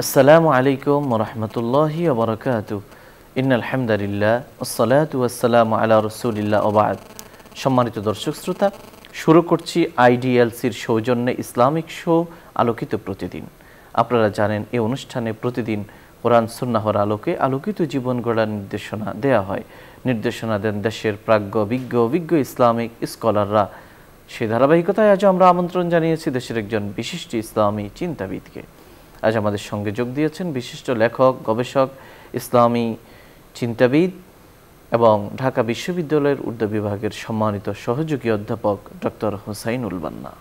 আসসালামু আলাইকুম ওয়া রাহমাতুল্লাহি ওয়া বারাকাতুহু। ইন্নাল হামদালিল্লাহ ওয়াসসালাতু ওয়াসসালামু আলা রাসূলিল্লাহ ওয়া বা'দ। সম্মানিত দর্শক শ্রোতা, শুরু করছি আইডিএলসির সৌজন্যে ইসলামিক শো আলোকিত প্রতিদিন। আপনারা জানেন এই অনুষ্ঠানে প্রতিদিন কোরআন সুন্নাহর আলোকে আলোকিত জীবন গড়ার নির্দেশনা দেয়া হয়। নির্দেশনা দেন দেশের প্রাজ্ঞ অভিজ্ঞ ইসলামিক স্কলাররা। সেই ধারাবাহিকতায় আজ আমরা আমন্ত্রণ জানিয়েছি দেশের একজন বিশিষ্ট ইসলামী চিন্তাবিদকে। আজ আমাদের সঙ্গে যোগ দিয়েছেন বিশিষ্ট লেখক, গবেষক, ইসলামী চিন্তাবিদ এবং ঢাকা বিশ্ববিদ্যালয়ের উর্দু বিভাগের সম্মানিত সহযোগী অধ্যাপক ডক্টর হুসাইনুল বান্না।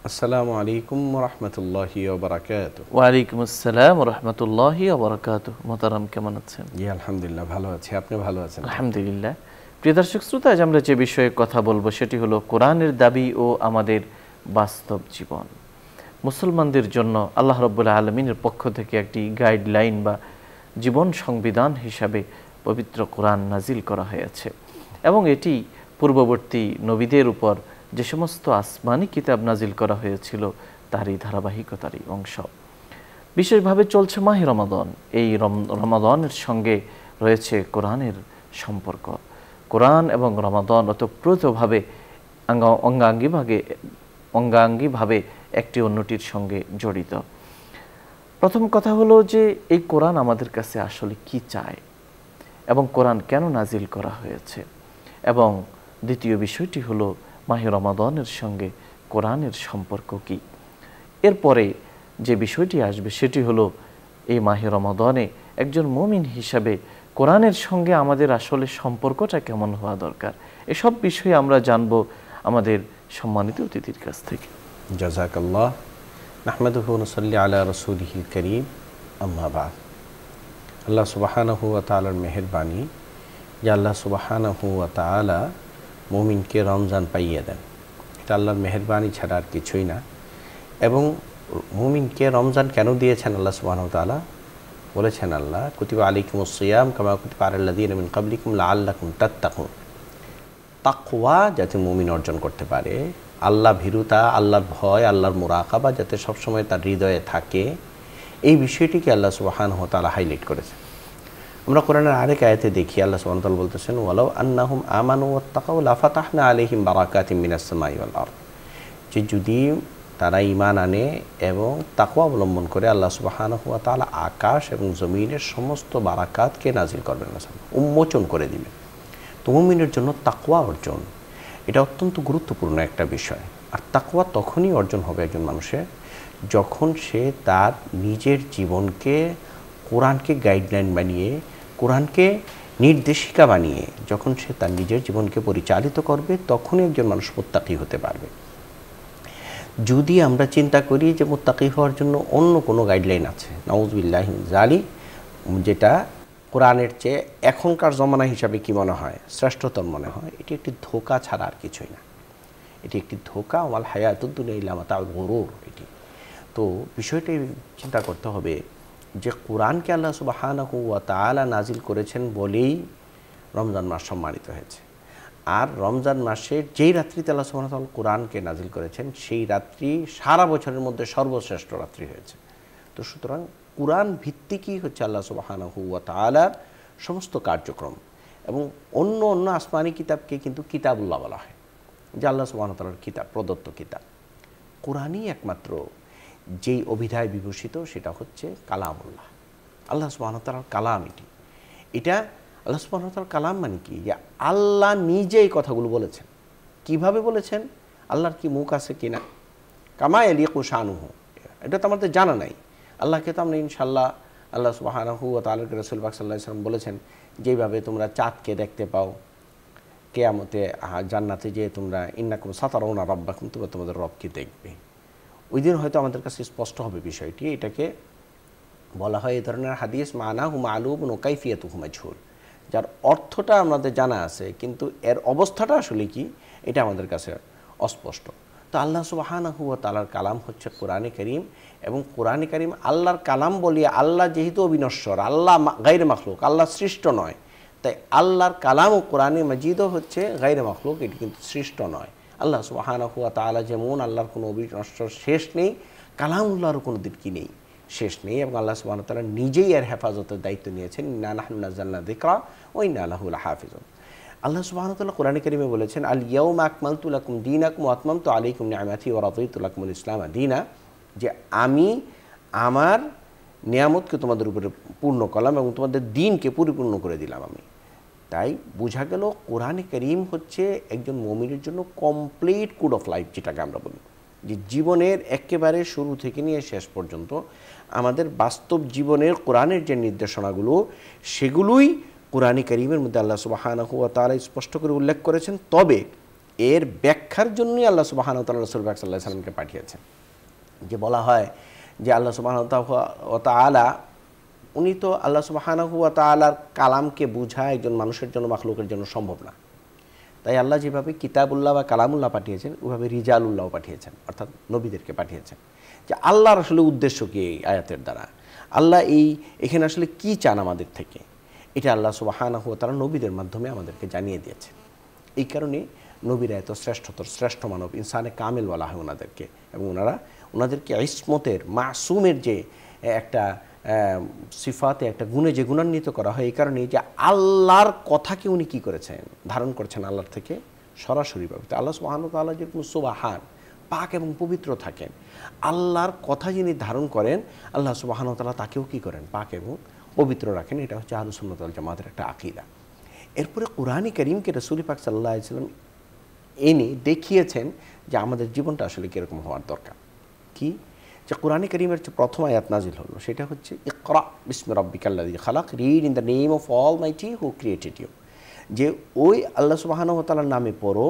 আসসালামু আলাইকুম ওয়া রাহমাতুল্লাহি ওয়া বারাকাতুহু। ওয়া আলাইকুম আসসালাম ওয়া রাহমাতুল্লাহি ওয়া বারাকাতুহু। মোহতারাম, কেমন আছেন? জি আলহামদুলিল্লাহ, ভালো আছি। আপনি ভালো আছেন? আলহামদুলিল্লাহ। প্রিয় দর্শক শ্রোতা, আজ আমরা যে বিষয়ে কথা বলবো সেটি হলো কোরআনের দাবি ও আমাদের বাস্তব জীবন। মুসলমানদের জন্য আল্লাহ রাব্বুল আলামিনের পক্ষ থেকে একটি গাইডলাইন বা জীবন সংবিধান হিসাবে পবিত্র কোরআন নাজিল করা হয়েছে এবং এটি পূর্ববর্তী নবীদের উপর যে সমস্ত আসমানি কিতাব নাজিল করা হয়েছিল তারই ধারাবাহিকতারই অংশ। বিশেষভাবে চলছে মাহে রমাদান। এই রমাদানের সঙ্গে রয়েছে কোরআনের সম্পর্ক। কোরআন এবং রমাদান ওতপ্রোতভাবে অঙ্গাঙ্গিভাবে একটি অন্যটির সঙ্গে জড়িত। প্রথম কথা হলো যে এই কোরআন আমাদের কাছে আসলে কি চায় এবং কোরআন কেন নাজিল করা হয়েছে, এবং দ্বিতীয় বিষয়টি হলো মাহে রমাদানের সঙ্গে কোরআনের সম্পর্ক কি। এরপরে যে বিষয়টি আসবে সেটি হলো এই মাহে রমাদানে একজন মুমিন হিসাবে কোরআনের সঙ্গে আমাদের আসলে সম্পর্কটা কেমন হওয়া দরকার। এসব বিষয়ে আমরা জানব আমাদের সম্মানিত অতিথির কাছ থেকে। জাযাকাল্লাহ। নাহমাদুহু ওয়া নুসাল্লি আলা রাসূলিহিল কারীম, আম্মা বা'দ। আল্লাহ সুবহানাহু ওয়া তাআলার মেহেরবানি যে আল্লাহ সুবহানাহু ওয়া তাআলা মুমিনকে রমজান পাইয়ে দেন, এটা আল্লাহর মেহেরবানি ছাড়া আর কিছুই না। এবং মুমিনকে রমজান কেন দিয়েছেন আল্লাহ সুবহানাহু ওয়া তাআলা? বলেছেন আল্লাহ, কুতিবা আলাইকুমুস সিয়াম কামা কুতিবা আলাল লাযীনা মিন ক্বাবলিকুম লাআল্লাকুম তাত্তাকুন। তাকওয়া যাতে মুমিন অর্জন করতে পারে, আল্লাহ ভীরুতা, আল্লাহর ভয়, আল্লাহর মুরাকাবা যাতে সবসময় তার হৃদয়ে থাকে, এই বিষয়টিকে আল্লাহ সুবহানাহু ওয়া তাআলা হাইলাইট করেছেন। আমরা কোরআনের আরেক আয়াতে দেখি আল্লাহ সুবহানাহু ওয়া তাআলা বলতেছেন, ওয়ালাউ আন্নাহুম আমানু ওয়াত্তাকাউ লাফাতাহনা আলাইহিম বারাকাতিম মিনাস সামাই ওয়াল আরদ। যে যদি তারা ঈমান আনে এবং তাকওয়া অবলম্বন করে, আল্লাহ সুবহানাহু ওয়া তাআলা আকাশ এবং জমিনের সমস্ত বারাকাতকে নাজিল করবেন, উন্মোচন করে দিবেন। তো মুমিনের জন্য তাকওয়া অর্জন এটা অত্যন্ত গুরুত্বপূর্ণ একটা বিষয়। আর তাকওয়া তখনই অর্জন হবে একজন মানুষের যখন সে তার নিজের জীবনকে কোরআনকে গাইডলাইন বানিয়ে, কোরআনকে নির্দেশিকা বানিয়ে যখন সে তার নিজের জীবনকে পরিচালিত করবে, তখনই একজন মানুষ মুত্তাকি হতে পারবে। যদি আমরা চিন্তা করি যে মুত্তাকি হওয়ার জন্য অন্য কোনো গাইডলাইন আছে, নাউযুবিল্লাহি মিন যালিক, যেটা কোরআনের চেয়ে এখনকার জমানা হিসাবে কি মনে হয়, শ্রেষ্ঠতর মনে হয়, এটি একটি ধোঁকা ছাড়া আর কিছুই না। এটি একটি ধোঁকা, ওয়াল হায়াতুদ দুনিয়া ইল্লা মাতাউল গুরুর। এটি তো বিষয়টাই চিন্তা করতে হবে যে কোরআনকে আল্লাহ সুবহানাহু ওয়া তাআলা নাজিল করেছেন বলেই রমজান মাস সম্মানিত হয়েছে। আর রমজান মাসের যেই রাত্রিতে আল্লাহ সুবহানাহু ওয়া তাআলা কোরআনকে নাজিল করেছেন, সেই রাত্রি সারা বছরের মধ্যে সর্বশ্রেষ্ঠ রাত্রি হয়েছে। তো সুতরাং কোরআন ভিত্তিকই হচ্ছে আল্লাহ সুবহানাহু ওয়া তাআলার সমস্ত কার্যক্রম। এবং অন্য আসমানি কিতাবকে কিন্তু কিতাবুল্লাহ বলা হয়, যে আল্লাহ সুবহানাহু ওয়া তাআলার কিতাব, প্রদত্ত কিতাব। কোরআনই একমাত্র যেই অভিধায় বিভূষিত, সেটা হচ্ছে কালামুল্লাহ, আল্লাহ সুবহানাহু ওয়া তাআলার কালাম। এটা আল্লাহ সুবহানাহু ওয়া তাআলার কালাম মানে কি, যে আল্লাহ নিজে এই কথাগুলো বলেছেন। কিভাবে বলেছেন, আল্লাহর কি মুখ আছে কিনা, কামা ইয়ালিকু শানুহু, এটা তো আমাদের জানা নাই। আল্লাহকে তো আমরা ইনশাআল্লাহ, আল্লাহ সুবহানাহু ওয়া তাআলার রাসূল পাক সাল্লাল্লাহু আলাইহি ওয়াসাল্লাম বলেছেন, যেভাবে তোমরা চাঁদকে দেখতে পাও কিয়ামতে জান্নাতে, যে তোমরা ইন্নাকুম সাতারাউনা রাব্বাকুম, তোমরা তোমাদের রবকে দেখবে। ওই দিন হয়তো আমাদের কাছে স্পষ্ট হবে বিষয়টি। এটাকে বলা হয় এই ধরনের হাদিস মানাহু মালুমুন ওয়া কাইফিয়াতুহু মাজহুল, যার অর্থটা আমাদের জানা আছে কিন্তু এর অবস্থাটা আসলে কি, এটা আমাদের কাছে অস্পষ্ট। তো আল্লাহ সুবহানাহু ওয়া তাআলার কালাম হচ্ছে কোরআনে কারীম। এবং কোরআনে কারীম আল্লাহর কালাম বলিয়ে, আল্লাহ যেহেতু অবিনশ্বর, আল্লাহ গায়রে মাখলুক, আল্লাহ সৃষ্ট নয়, তাই আল্লাহর কালাম ও কোরআনে মাজিদও হচ্ছে গায়রে মাখলুক, এটি কিন্তু সৃষ্ট নয়। আল্লাহ সুবহানাহু ওয়া তাআলা যেমন, আল্লাহর কোনো অবিনশ্বর শেষ নেই, কালামুল্লাহরও কোনো দিন কি নেই। শেষ নেই, এবং আল্লাহ সুবহানাহু ওয়া তাআলা নিজেই এর হেফাজতের দায়িত্ব নিয়েছেন। ইন্না নাহনু নাযালনা যিকরা ওয়া ইন্না লাহু লাহাফিজুন। আল্লাহ সুবহানাহু ওয়া তাআলা কোরআনে কারিমে বলেছেন, আল ইয়াউমা আকমালতু লাকুম দীনাকুম ওয়া আতমামতু আলাইকুম নি'মাতি ওয়া রাদিতু লাকুমুল ইসলামা দীনা, যে আমি আমার নিয়ামতকে তোমাদের উপরে পূর্ণ করলাম এবং তোমাদের দিনকে পরিপূর্ণ করে দিলাম আমি। তাই বোঝা গেল কোরআনে কারীম হচ্ছে একজন মুমিনের জন্য কমপ্লিট কোড অফ লাইফ, যেটাকে আমরা বলি, যে জীবনের একেবারে শুরু থেকে নিয়ে শেষ পর্যন্ত আমাদের বাস্তব জীবনের কোরআনের যে নির্দেশনাগুলো, সেগুলোই কোরআনে কারীমের মধ্যে আল্লাহ সুবহানাহু ওয়া তাআলা স্পষ্ট করে উল্লেখ করেছেন। তবে এর ব্যাখ্যার জন্যই আল্লাহ সুবহানাহু ওয়া তাআলা রাসূল পাক সাল্লাল্লাহু আলাইহি ওয়াসাল্লামকে পাঠিয়েছেন। যে বলা হয় যে আল্লাহ সুবহানাহু ওয়া তাআলা, উনি তো আল্লাহ সুবহানাহু ওয়া তাআলার কালামকে বোঝা একজন মানুষের জন্য, মাখলুকের জন্য সম্ভব না। তাই আল্লাহ যেভাবে কিতাবুল্লাহ বা কালামুল্লাহ পাঠিয়েছেন, ওইভাবে রিজালুল্লাহ পাঠিয়েছেন, অর্থাৎ নবীদেরকে পাঠিয়েছেন। যে আল্লাহর আসলে উদ্দেশ্য কি এই আয়াতের দ্বারা, আল্লাহ এখানে আসলে কি চান আমাদের থেকে, এটা আল্লাহ সুবহানাহু ওয়া তাআলা নবীদের মাধ্যমে আমাদেরকে জানিয়ে দিয়েছেন। এই কারণে নবীরা এত শ্রেষ্ঠ মানব, ইনসানে কামেল বলা হয় ওনাদেরকে, এবং ওনাদেরকে ইসমতের, মাসুমের যে একটা সিফাতে, একটা গুণে যে গুণান্বিত করা হয়, এই কারণে যে আল্লাহর কথাকে উনি কী করেছেন, ধারণ করছেন আল্লাহর থেকে সরাসরিভাবে। তো আল্লাহ সুবহানাহু ওয়া তাআলা যেরকম সুবহান, পাক এবং পবিত্র থাকেন, আল্লাহর কথা যিনি ধারণ করেন, আল্লাহ সুবহানাহু ওয়া তাআলা তাকেও কী করেন, পাক এবং পবিত্র রাখেন। এটা হচ্ছে আহলুস সুন্নাত ওয়াল জামাতের একটা আকীদা। এরপরে কোরআনে কারীমকে রাসূল পাক সাল্লাল্লাহু আলাইহি ওয়াসাল্লাম এনে দেখিয়েছেন যে আমাদের জীবনটা আসলে কীরকম হওয়ার দরকার। কি যে কোরআনে কারীমের যে প্রথম আয়াত নাজিল হলো, সেটা হচ্ছে ইকরা বিসমি রাব্বিকাল্লাযী খালাক, read in the name of almighty who created you. যে ওই আল্লাহ সুবহানাহু ওয়া তাআলার নামে পড়ো,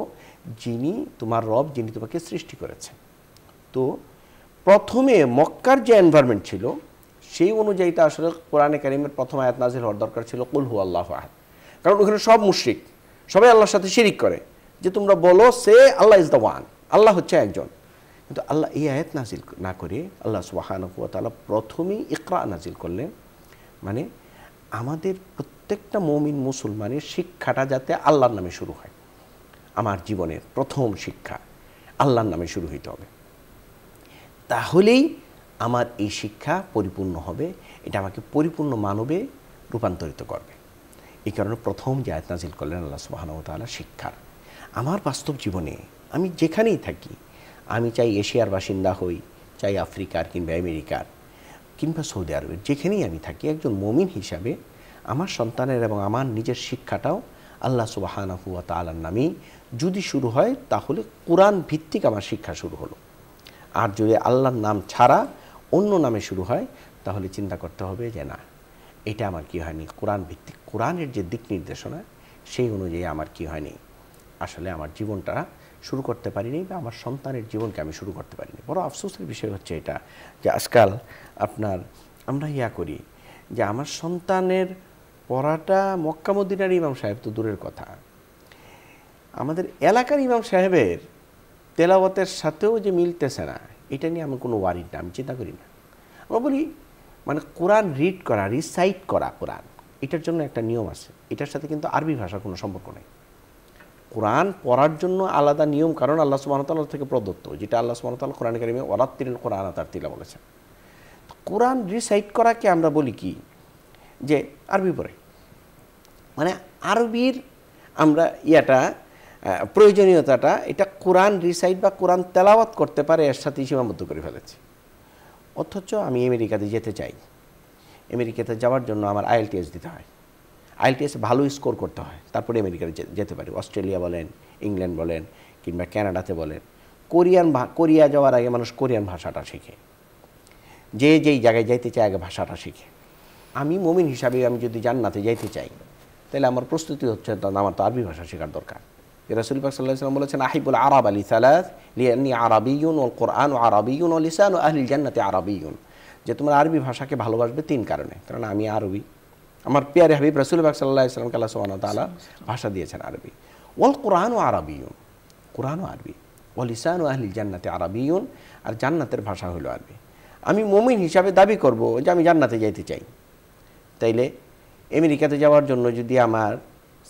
যিনি তোমার রব, যিনি তোমাকে সৃষ্টি করেছেন। তো প্রথমে মক্কার যে এনভায়রনমেন্ট ছিল, সেই অনুযায়ী তা আসলে কোরআনে কারীমের প্রথম আয়াত নাজিল হওয়ার দরকার ছিল কুল হুয়াল্লাহু আহাদ। কারণ ওখানে সব মুশরিক, সবাই আল্লাহর সাথে শিরিক করে, যে তোমরা বলো সে আল্লাহ ইজ দ্য ওয়ান, আল্লাহ হচ্ছে একজন। কিন্তু আল্লাহ এই আয়াত নাজিল না করে আল্লাহ সুবহানাহু ওয়া তাআলা প্রথমেই ইকরা নাজিল করলেন। মানে আমাদের প্রত্যেকটা মুমিন মুসলমানের শিক্ষাটা যাতে আল্লাহর নামে শুরু হয়। আমার জীবনের প্রথম শিক্ষা আল্লাহর নামে শুরু হইতে হবে, তাহলেই আমার এই শিক্ষা পরিপূর্ণ হবে, এটা আমাকে পরিপূর্ণ মানবে রূপান্তরিত করবে। এই কারণে প্রথম যে আয়াত নাজিল করলেন আল্লাহ সুবহানাহু ওয়া তাআলা শিক্ষার। আমার বাস্তব জীবনে আমি যেখানেই থাকি, আমি চাই এশিয়ার বাসিন্দা হই, চাই আফ্রিকার কিংবা আমেরিকার কিংবা সৌদি আরবের, যেখানেই আমি থাকি, একজন মুমিন হিসাবে আমার সন্তানের এবং আমার নিজের শিক্ষাটাও আল্লাহ সুবহানাহু ওয়া তাআলার নামেই যদি শুরু হয়, তাহলে কোরআন ভিত্তিক আমার শিক্ষা শুরু হলো। আর যদি আল্লাহর নাম ছাড়া অন্য নামে শুরু হয়, তাহলে চিন্তা করতে হবে যে না, এটা আমার কি হয়নি, কোরআন ভিত্তিক কোরআনের যে দিক নির্দেশনা, সেই অনুযায়ী আমার কি হয়নি, আসলে আমার জীবনটা শুরু করতে পারিনি, বা আমার সন্তানের জীবনকে আমি শুরু করতে পারিনি। বড় আফসোসের বিষয় হচ্ছে এটা, যে আজকাল আমরা করি যে আমার সন্তানের পড়াটা মক্কা মদিনার ইমাম সাহেব তো দূরের কথা, আমাদের এলাকার ইমাম সাহেবের তেলাওয়াতের সাথেও যে মিলতেছে না, এটা নিয়ে আমি কোনো ওয়ারিড না, আমি চিন্তা করি না। আমরা বলি মানে কোরআন রিড করা, রিসাইট করা কোরআন, এটার জন্য একটা নিয়ম আছে, এটার সাথে কিন্তু আরবি ভাষার কোনো সম্পর্ক নেই। কোরআন পড়ার জন্য আলাদা নিয়ম, কারণ আল্লাহ সুবহানাহু ওয়া তাআলা থেকে প্রদত্ত, যেটা আল্লাহ সুবহানাহু ওয়া তাআলা কোরআনে কারীমে ওয়ারাত্তিলিল কোরআন তারতিলা বলেছেন। কোরআন রিসাইট করাকে আমরা বলি কি, যে আরবি পড়ে, মানে আরবির আমরা প্রয়োজনীয়তাটা, এটা কোরআন রিসাইট বা কোরআন তেলাওয়াত করতে পারে, এর সাথে সীমাবদ্ধ করে ফেলেছি। অথচ আমি আমেরিকাতে যেতে চাই, আমেরিকাতে যাওয়ার জন্য আমার IELTS দিতে হয়, IELTS ভালো স্কোর করতে হয়, তারপরে আমেরিকাতে যেতে পারি। অস্ট্রেলিয়া বলেন, ইংল্যান্ড বলেন, কিংবা ক্যানাডাতে বলেন, কোরিয়া যাওয়ার আগে মানুষ কোরিয়ান ভাষাটা শেখে, যেই জায়গায় যাইতে চায় আগে ভাষাটা শিখে। আমি মুমিন হিসাবে আমি যদি জান্নাতে যাইতে চাই, তাহলে আমার প্রস্তুতি হচ্ছে আমার তো আরবি ভাষা শেখার দরকার। রাসূল পাক সাল্লাল্লাহু আলাইহি ওয়াসাল্লাম বলেছেন, আহিবুল আরাব লিসালাস লিআন্নী আরাবিয়্যুন ওয়াল কুরআনু আরাবিয়্যুন ওয়া লিসানু আহলিল জান্নাতি আরাবিয়্যুন। যে তোমরা আরবি ভাষাকে ভালোবাসবে 3 কারণে, কারণ আমি আরবি, আমার প্রিয় হাবিব রাসূল পাক সাল্লাল্লাহু আলাইহি ওয়াসাল্লামকে আল্লাহ সুবহানাহু ওয়া তাআলা ভাষা দিয়েছেন আরবি। ওয়াল কুরআনু আরাবিয়্যুন, কুরআনও আরবি, ওয়া লিসানু আহলিল জান্নাতি আরাবিয়্যুন, আর জান্নাতের ভাষা হলো আরবি। আমি মুমিন হিসাবে দাবি করব যে আমি জান্নাতে যাইতে চাই, তাইলে আমেরিকাতে যাওয়ার জন্য যদি আমার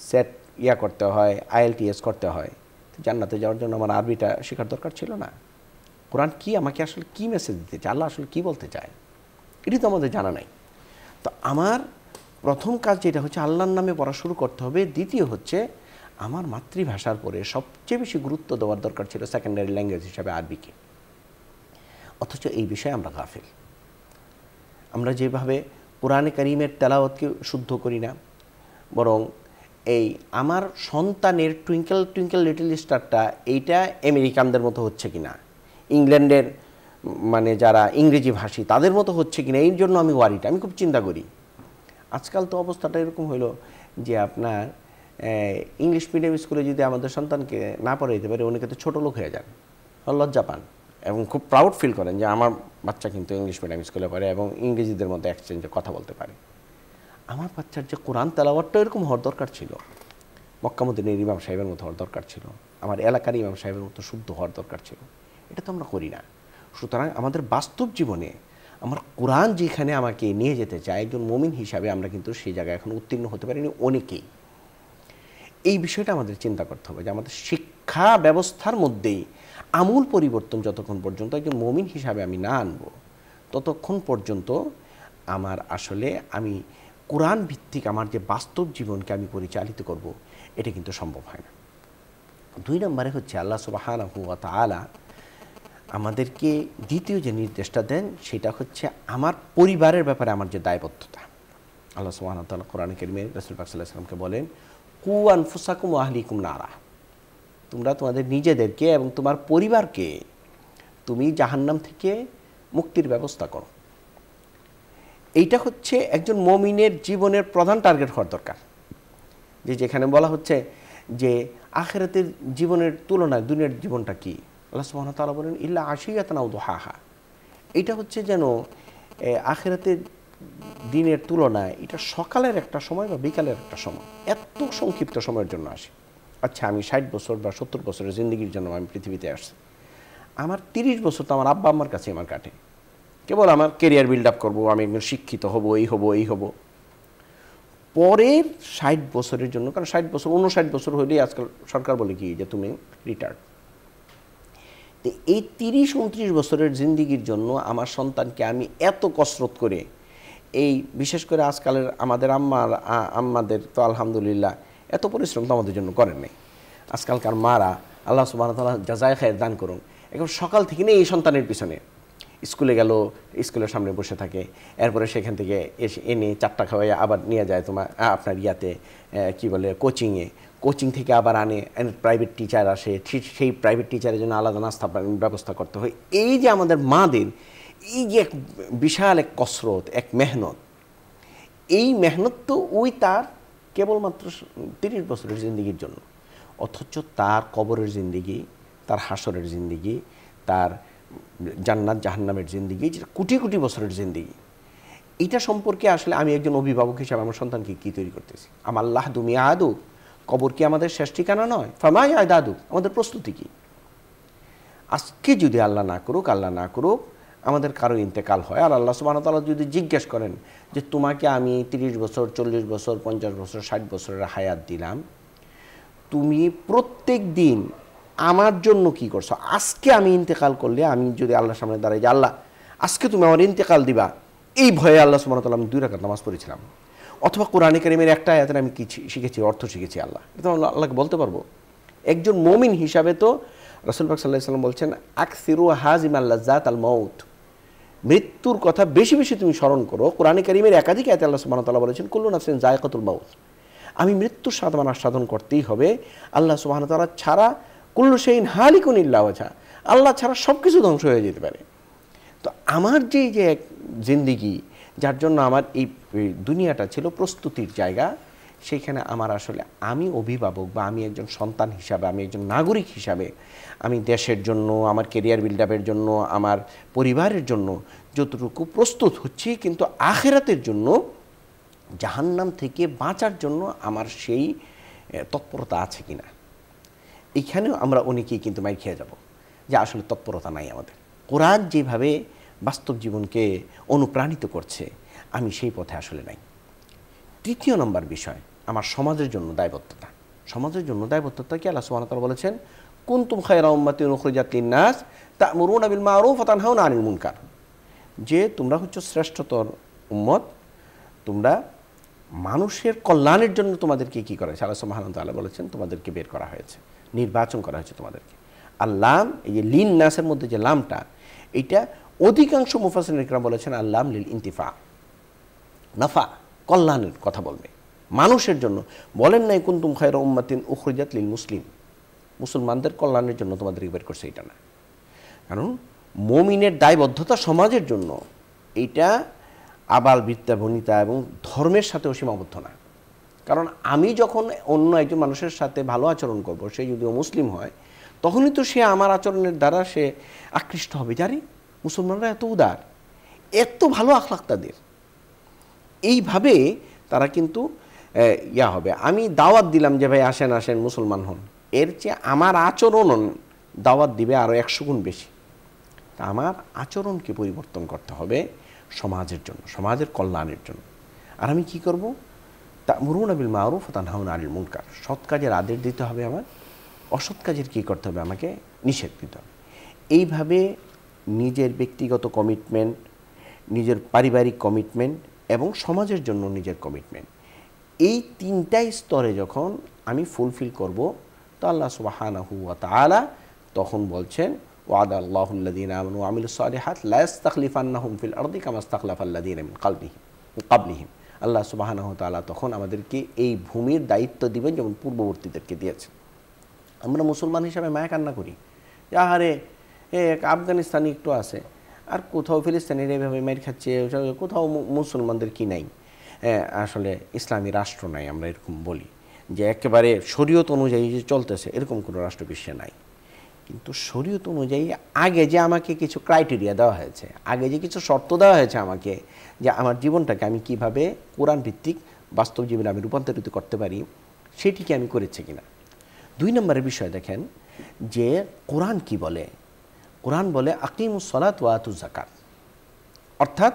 সেট করতে হয়, IELTS করতে হয়, তো জান্নাতে যাওয়ার জন্য আমার আরবিটা শেখার দরকার ছিল না? কোরআন কি আমাকে আসলে কি মেসেজ দিতে চায়, আল্লাহ আসলে কি বলতে চায়, এটি তো আমাদের জানা নাই। তো আমার প্রথম কাজ যেটা হচ্ছে আল্লাহর নামে পড়া শুরু করতে হবে। দ্বিতীয় হচ্ছে আমার মাতৃভাষার পরে সবচেয়ে বেশি গুরুত্ব দেওয়ার দরকার ছিল সেকেন্ডারি ল্যাঙ্গুয়েজ হিসাবে আরবিকে। অথচ এই বিষয়ে আমরা গাফিল। আমরা যেভাবে কোরআনে কারীমের তেলাওয়াতকে শুদ্ধ করি না, বরং এই আমার সন্তানের টুইঙ্কেল টুইঙ্কেল লিটল স্টারটা এইটা আমেরিকানদের মতো হচ্ছে কিনা, ইংল্যান্ডের মানে যারা ইংরেজি ভাষী তাদের মতো হচ্ছে কিনা, এই জন্য আমি ওয়ারিটা, আমি খুব চিন্তা করি। আজকাল তো অবস্থাটা এরকম হলো যে আপনার ইংলিশ মিডিয়াম স্কুলে যদি আমাদের সন্তানকে না পড়াইতে পারে, উনি কিন্তু ছোটো লোক হয়ে যান, লজ্জা পান এবং খুব প্রাউড ফিল করেন যে আমার বাচ্চা কিন্তু ইংলিশ মিডিয়াম স্কুলে পড়ে এবং ইংরেজিদের মধ্যে এক্সচেঞ্জে কথা বলতে পারে। আমার বাচ্চার যে কোরআন তেলাওয়াতটা এরকম হওয়ার দরকার ছিল, মক্কা মদিনার ইমাম সাহেবের মতো হওয়ার দরকার ছিল, আমার এলাকার ইমাম সাহেবের মতো শুদ্ধ হওয়ার দরকার ছিল। এটা তো আমরা করি না। সুতরাং আমাদের বাস্তব জীবনে আমার কোরআন যেখানে আমাকে নিয়ে যেতে চায় একজন মুমিন হিসাবে, আমরা কিন্তু সেই জায়গায় এখন উত্তীর্ণ হতে পারিনি অনেকেই। এই বিষয়টা আমাদের চিন্তা করতে হবে যে আমাদের শিক্ষা ব্যবস্থার মধ্যেই আমূল পরিবর্তন যতক্ষণ পর্যন্ত একজন মুমিন হিসাবে আমি না আনবো, ততক্ষণ পর্যন্ত আমার আসলে আমি কোরআন ভিত্তিক আমার যে বাস্তব জীবনকে আমি পরিচালিত করব, এটা কিন্তু সম্ভব হয় না। 2 নম্বরে হচ্ছে আল্লাহ সুবহানাহু ওয়া তাআলা আমাদেরকে দ্বিতীয় যে নির্দেশটা দেন সেটা হচ্ছে আমার পরিবারের ব্যাপারে আমার যে দায়বদ্ধতা। আল্লাহ সুবহানাহু ওয়া তাআলা কোরআনে কারীমে রাসূল পাক সাল্লাল্লাহু আলাইহি ওয়াসাল্লামকে বলেন, কু আনফুসাকুম ওয়া আহলিকুম নারা, তোমরা তোমাদের নিজেদেরকে এবং তোমার পরিবারকে তুমি জাহান্নাম থেকে মুক্তির ব্যবস্থা করো। এইটা হচ্ছে একজন মুমিনের জীবনের প্রধান টার্গেট হওয়ার দরকার। যে যেখানে বলা হচ্ছে যে আখিরাতের জীবনের তুলনায় দুনিয়ার জীবনটা কি, আল্লাহ সুবহানাহু ওয়া তাআলা বলেন ইল্লা আশিয়াতান আও দুহাহা। এটা হচ্ছে যেন আখিরাতের দিনের তুলনায় এটা সকালের একটা সময় বা বিকালের একটা সময়, এত সংক্ষিপ্ত সময়ের জন্য আসে। আচ্ছা, আমি 60 বছর বা 70 বছরের জিন্দগির জন্য আমি পৃথিবীতে আসছি, আমার 30 বছর তো আমার আব্বা আম্মার কাছে আমার কাটে, কেবল আমার কেরিয়ার বিল্ড আপ করবো, আমি একজন শিক্ষিত হব, এই হব এই হব। পরের 60 বছরের জন্য, কারণ 60 বছর 59 বছর হলেই আজকাল সরকার বলে কি যে তুমি রিটায়ার্ড। তো এই 30-29 বছরের জিন্দিগির জন্য আমার সন্তানকে আমি এত কসরত করে, এই বিশেষ করে আজকালের আমাদের আম্মাদের তো আলহামদুলিল্লাহ এত পরিশ্রম তো আমাদের জন্য করেন নাই। আজকালকার মারা আল্লাহ সুবহানাহু ওয়া তাআলা জাযায়ে খায়ের দান করুন, এখন সকাল থেকে নিয়ে এই সন্তানের পিছনে স্কুলে গেল, স্কুলের সামনে বসে থাকে, এরপরে সেখান থেকে এনে 4টা খাওয়াই আবার নিয়ে যায় তোমার আপনার ইয়াতে কি বলে কোচিংয়ে, কোচিং থেকে আবার আনে, প্রাইভেট টিচার আসে, সেই প্রাইভেট টিচারের জন্য আলাদা নাস্তা ব্যবস্থা করতে হয়। এই যে আমাদের মাদের এই যে এক বিশাল এক কসরত, এক মেহনত, এই মেহনত তো ওই তার কেবলমাত্র 30 বছরের জিন্দিগির জন্য, অথচ তার কবরের জিন্দিগি, তার হাসরের জিন্দিগি, তার জান্নাত জাহান্নামের জিন্দিগি, যেটা কোটি কোটি বছরের জিন্দিগি, এটা সম্পর্কে আসলে আমি একজন অভিভাবক হিসাবে আমার সন্তানকে কী তৈরি করতেছি। আমার আল্লাহ দুমিয়া আদু, কবর কি আমাদের শেষ ঠিকানা নয়? ফামাই আদাদু, আমাদের প্রস্তুতি কি? আজকে যদি আল্লাহ না করুক আমাদের কারো ইন্তেকাল হয়, আর আল্লাহ সুবহানাহু ওয়া তাআলা যদি জিজ্ঞেস করেন যে তোমাকে আমি 30 বছর 40 বছর 50 বছর 60 বছরের হায়াত দিলাম, তুমি প্রত্যেক দিন আমার জন্য কি করছো? আজকে আমি ইন্তেকাল করলে, আমি যদি আল্লাহর সামনে দাঁড়াই যে আল্লাহ আজকে তুমি আমার ইন্তেকাল দিবা, এই ভয়ে আল্লাহ সুবহানাহু ওয়া তাআলা আমি 2 রাকাত নামাজ পড়েছিলাম, অথবা কোরআনে কারীমের একটা আয়াতের আমি কি শিখেছি, অর্থ শিখেছি, আল্লাহ এটা আল্লাহকে বলতে পারবো। একজন মুমিন হিসাবে তো রাসূল পাক সাল্লাল্লাহু আলাইহি ওয়াসাল্লাম বলছেন আকসিরু হাজিমাল লাজ্জাত আল মাউত, মৃত্যুর কথা বেশি বেশি তুমি স্মরণ করো। কোরআনে কারীমের একাধিক আয়াতে আল্লাহ সুবহানাহু ওয়া তাআলা বলেছেন কুল্লু নাফসিন যায়কাতুল মাউত, আমি মৃত্যুর স্বাদ আস্বাদন করতেই হবে। আল্লাহ সুবহানাহু ওয়া তাআলা ছাড়া কুল্লু শাইইন হালিকুন ইল্লা ওয়াজহা, আল্লাহ ছাড়া সব কিছু ধ্বংস হয়ে যেতে পারে। তো আমার যে এক জিন্দিগি, যার জন্য আমার এই দুনিয়াটা ছিল প্রস্তুতির জায়গা, সেইখানে আমার আসলে আমি অভিভাবক বা আমি একজন সন্তান হিসাবে, আমি একজন নাগরিক হিসাবে আমি দেশের জন্য, আমার কেরিয়ার বিল্ড আপের জন্য, আমার পরিবারের জন্য যতটুকু প্রস্তুত হচ্ছি, কিন্তু আখিরাতের জন্য, জাহান্নাম থেকে বাঁচার জন্য আমার সেই তৎপরতা আছে কিনা। এইখানেও আমরা অনেকেই কিন্তু মাইর খেয়ে যাব যে আসলে তৎপরতা নাই আমাদের। কোরআন যেভাবে বাস্তব জীবনকে অনুপ্রাণিত করছে, আমি সেই পথে আসলে নাই। 3 নম্বর বিষয়, আমার সমাজের জন্য দায়বদ্ধতা। সমাজের জন্য দায়বদ্ধতা কি? আল্লাহ সুবহানাহু ওয়া তাআলা বলেছেন কুনতুম খায়রা উম্মাতিন উখরিজাত লিন-নাস তা'মুরুনা বিল মা'রুফ ওয়া তানহাউনা আনিল মুনকার। যে তোমরা হচ্ছে শ্রেষ্ঠতর উম্মত, তোমরা মানুষের কল্যাণের জন্য তোমাদেরকে কী করা হয়েছে, আল্লাহ সুবহানাহু ওয়া তাআলা বলেছেন তোমাদেরকে বের করা হয়েছে, নির্বাচন করা হয়েছে তোমাদেরকে। আর লাম, এই যে লিন নাসের মধ্যে যে লামটা, এটা অধিকাংশ মুফাসসিরিন ইকরাম বলেছেন আল্লাম লিল ইনতিফা, নাফা, কল্যাণের কথা বলবে মানুষের জন্য। বলেন নাই কুনতুম খায়রা উম্মাতিন উখরিজাত লিল মুসলিম, মুসলমানদের কল্যাণের জন্য তোমাদেরকে বের করছে, এটা না। কারণ মুমিনের দায়বদ্ধতা সমাজের জন্য, এইটা আবাল বৃত্তা বনিতা এবং ধর্মের সাথেও সীমাবদ্ধ না। কারণ আমি যখন অন্য একজন মানুষের সাথে ভালো আচরণ করব, সে যদিও মুসলিম হয়, তখনই তো সে আমার আচরণের দ্বারা সে আকৃষ্ট হবে। জানি মুসলমানরা এত উদার, এত ভালো আখলাক তাদের, এইভাবে তারা কিন্তু হবে। আমি দাওয়াত দিলাম যে ভাই আসেন আসেন মুসলমান হন, এর চেয়ে আমার আচরণ দাওয়াত দিবে আরও 100 গুণ বেশি। তা আমার আচরণকে পরিবর্তন করতে হবে সমাজের জন্য, সমাজের কল্যাণের জন্য। আর আমি কি করব? তা'মুরুনা বিল মা'রুফ ওয়া তানহাউনা আনিল মুনকার, সৎ কাজের আদেশ দিতে হবে আমার, অসৎ কাজের কী করতে হবে? আমাকে নিষেধ দিতে হবে। এইভাবে নিজের ব্যক্তিগত কমিটমেন্ট, নিজের পারিবারিক কমিটমেন্ট এবং সমাজের জন্য নিজের কমিটমেন্ট, এই তিনটাই স্তরে যখন আমি ফুলফিল করব, তো আল্লাহ সুবহানাহু ওয়া তাআলা তখন বলছেন ওয়াদা আল্লাহুল্লাযীনা আমানু ওয়া আমিলুস সালিহাত লা ইস্তাখলিফান্নাহুম ফিল আরদি কামা ইস্তাখলাফাল্লাযীনা মিন ক্বাবলিহিম। আল্লাহ সুবহানাহু ওয়া তাআলা তখন আমাদেরকে এই ভূমির দায়িত্ব দিবেন যেমন পূর্ববর্তীদেরকে দিয়েছেন। আমরা মুসলমান হিসাবে মায়া কান্না করি, আহারে এক আফগানিস্তানি একটু আছে, আর কোথাও ফিলিস্তিনিরা এভাবে মার খাচ্ছে, কোথাও মুসলমানদের কি নাই, আসলে ইসলামী রাষ্ট্র নাই। আমরা এরকম বলি যে একেবারে শরীয়ত অনুযায়ী যে চলতেছে এরকম কোনো রাষ্ট্র বিশ্বে নাই। কিন্তু শরীয়ত অনুযায়ী আগে যে আমাকে কিছু ক্রাইটেরিয়া দেওয়া হয়েছে, আগে যে কিছু শর্ত দেওয়া হয়েছে আমাকে, যে আমার জীবনটাকে আমি কিভাবে কোরআন ভিত্তিক বাস্তব জীবনে আমি রূপান্তরিত করতে পারি, সেটিকে আমি করেছি কিনা। 2 নম্বরের বিষয় দেখেন যে কোরআন কি বলে। কোরআন বলে আকিমুস সালাত ওয়া আতুজ যাকাত, অর্থাৎ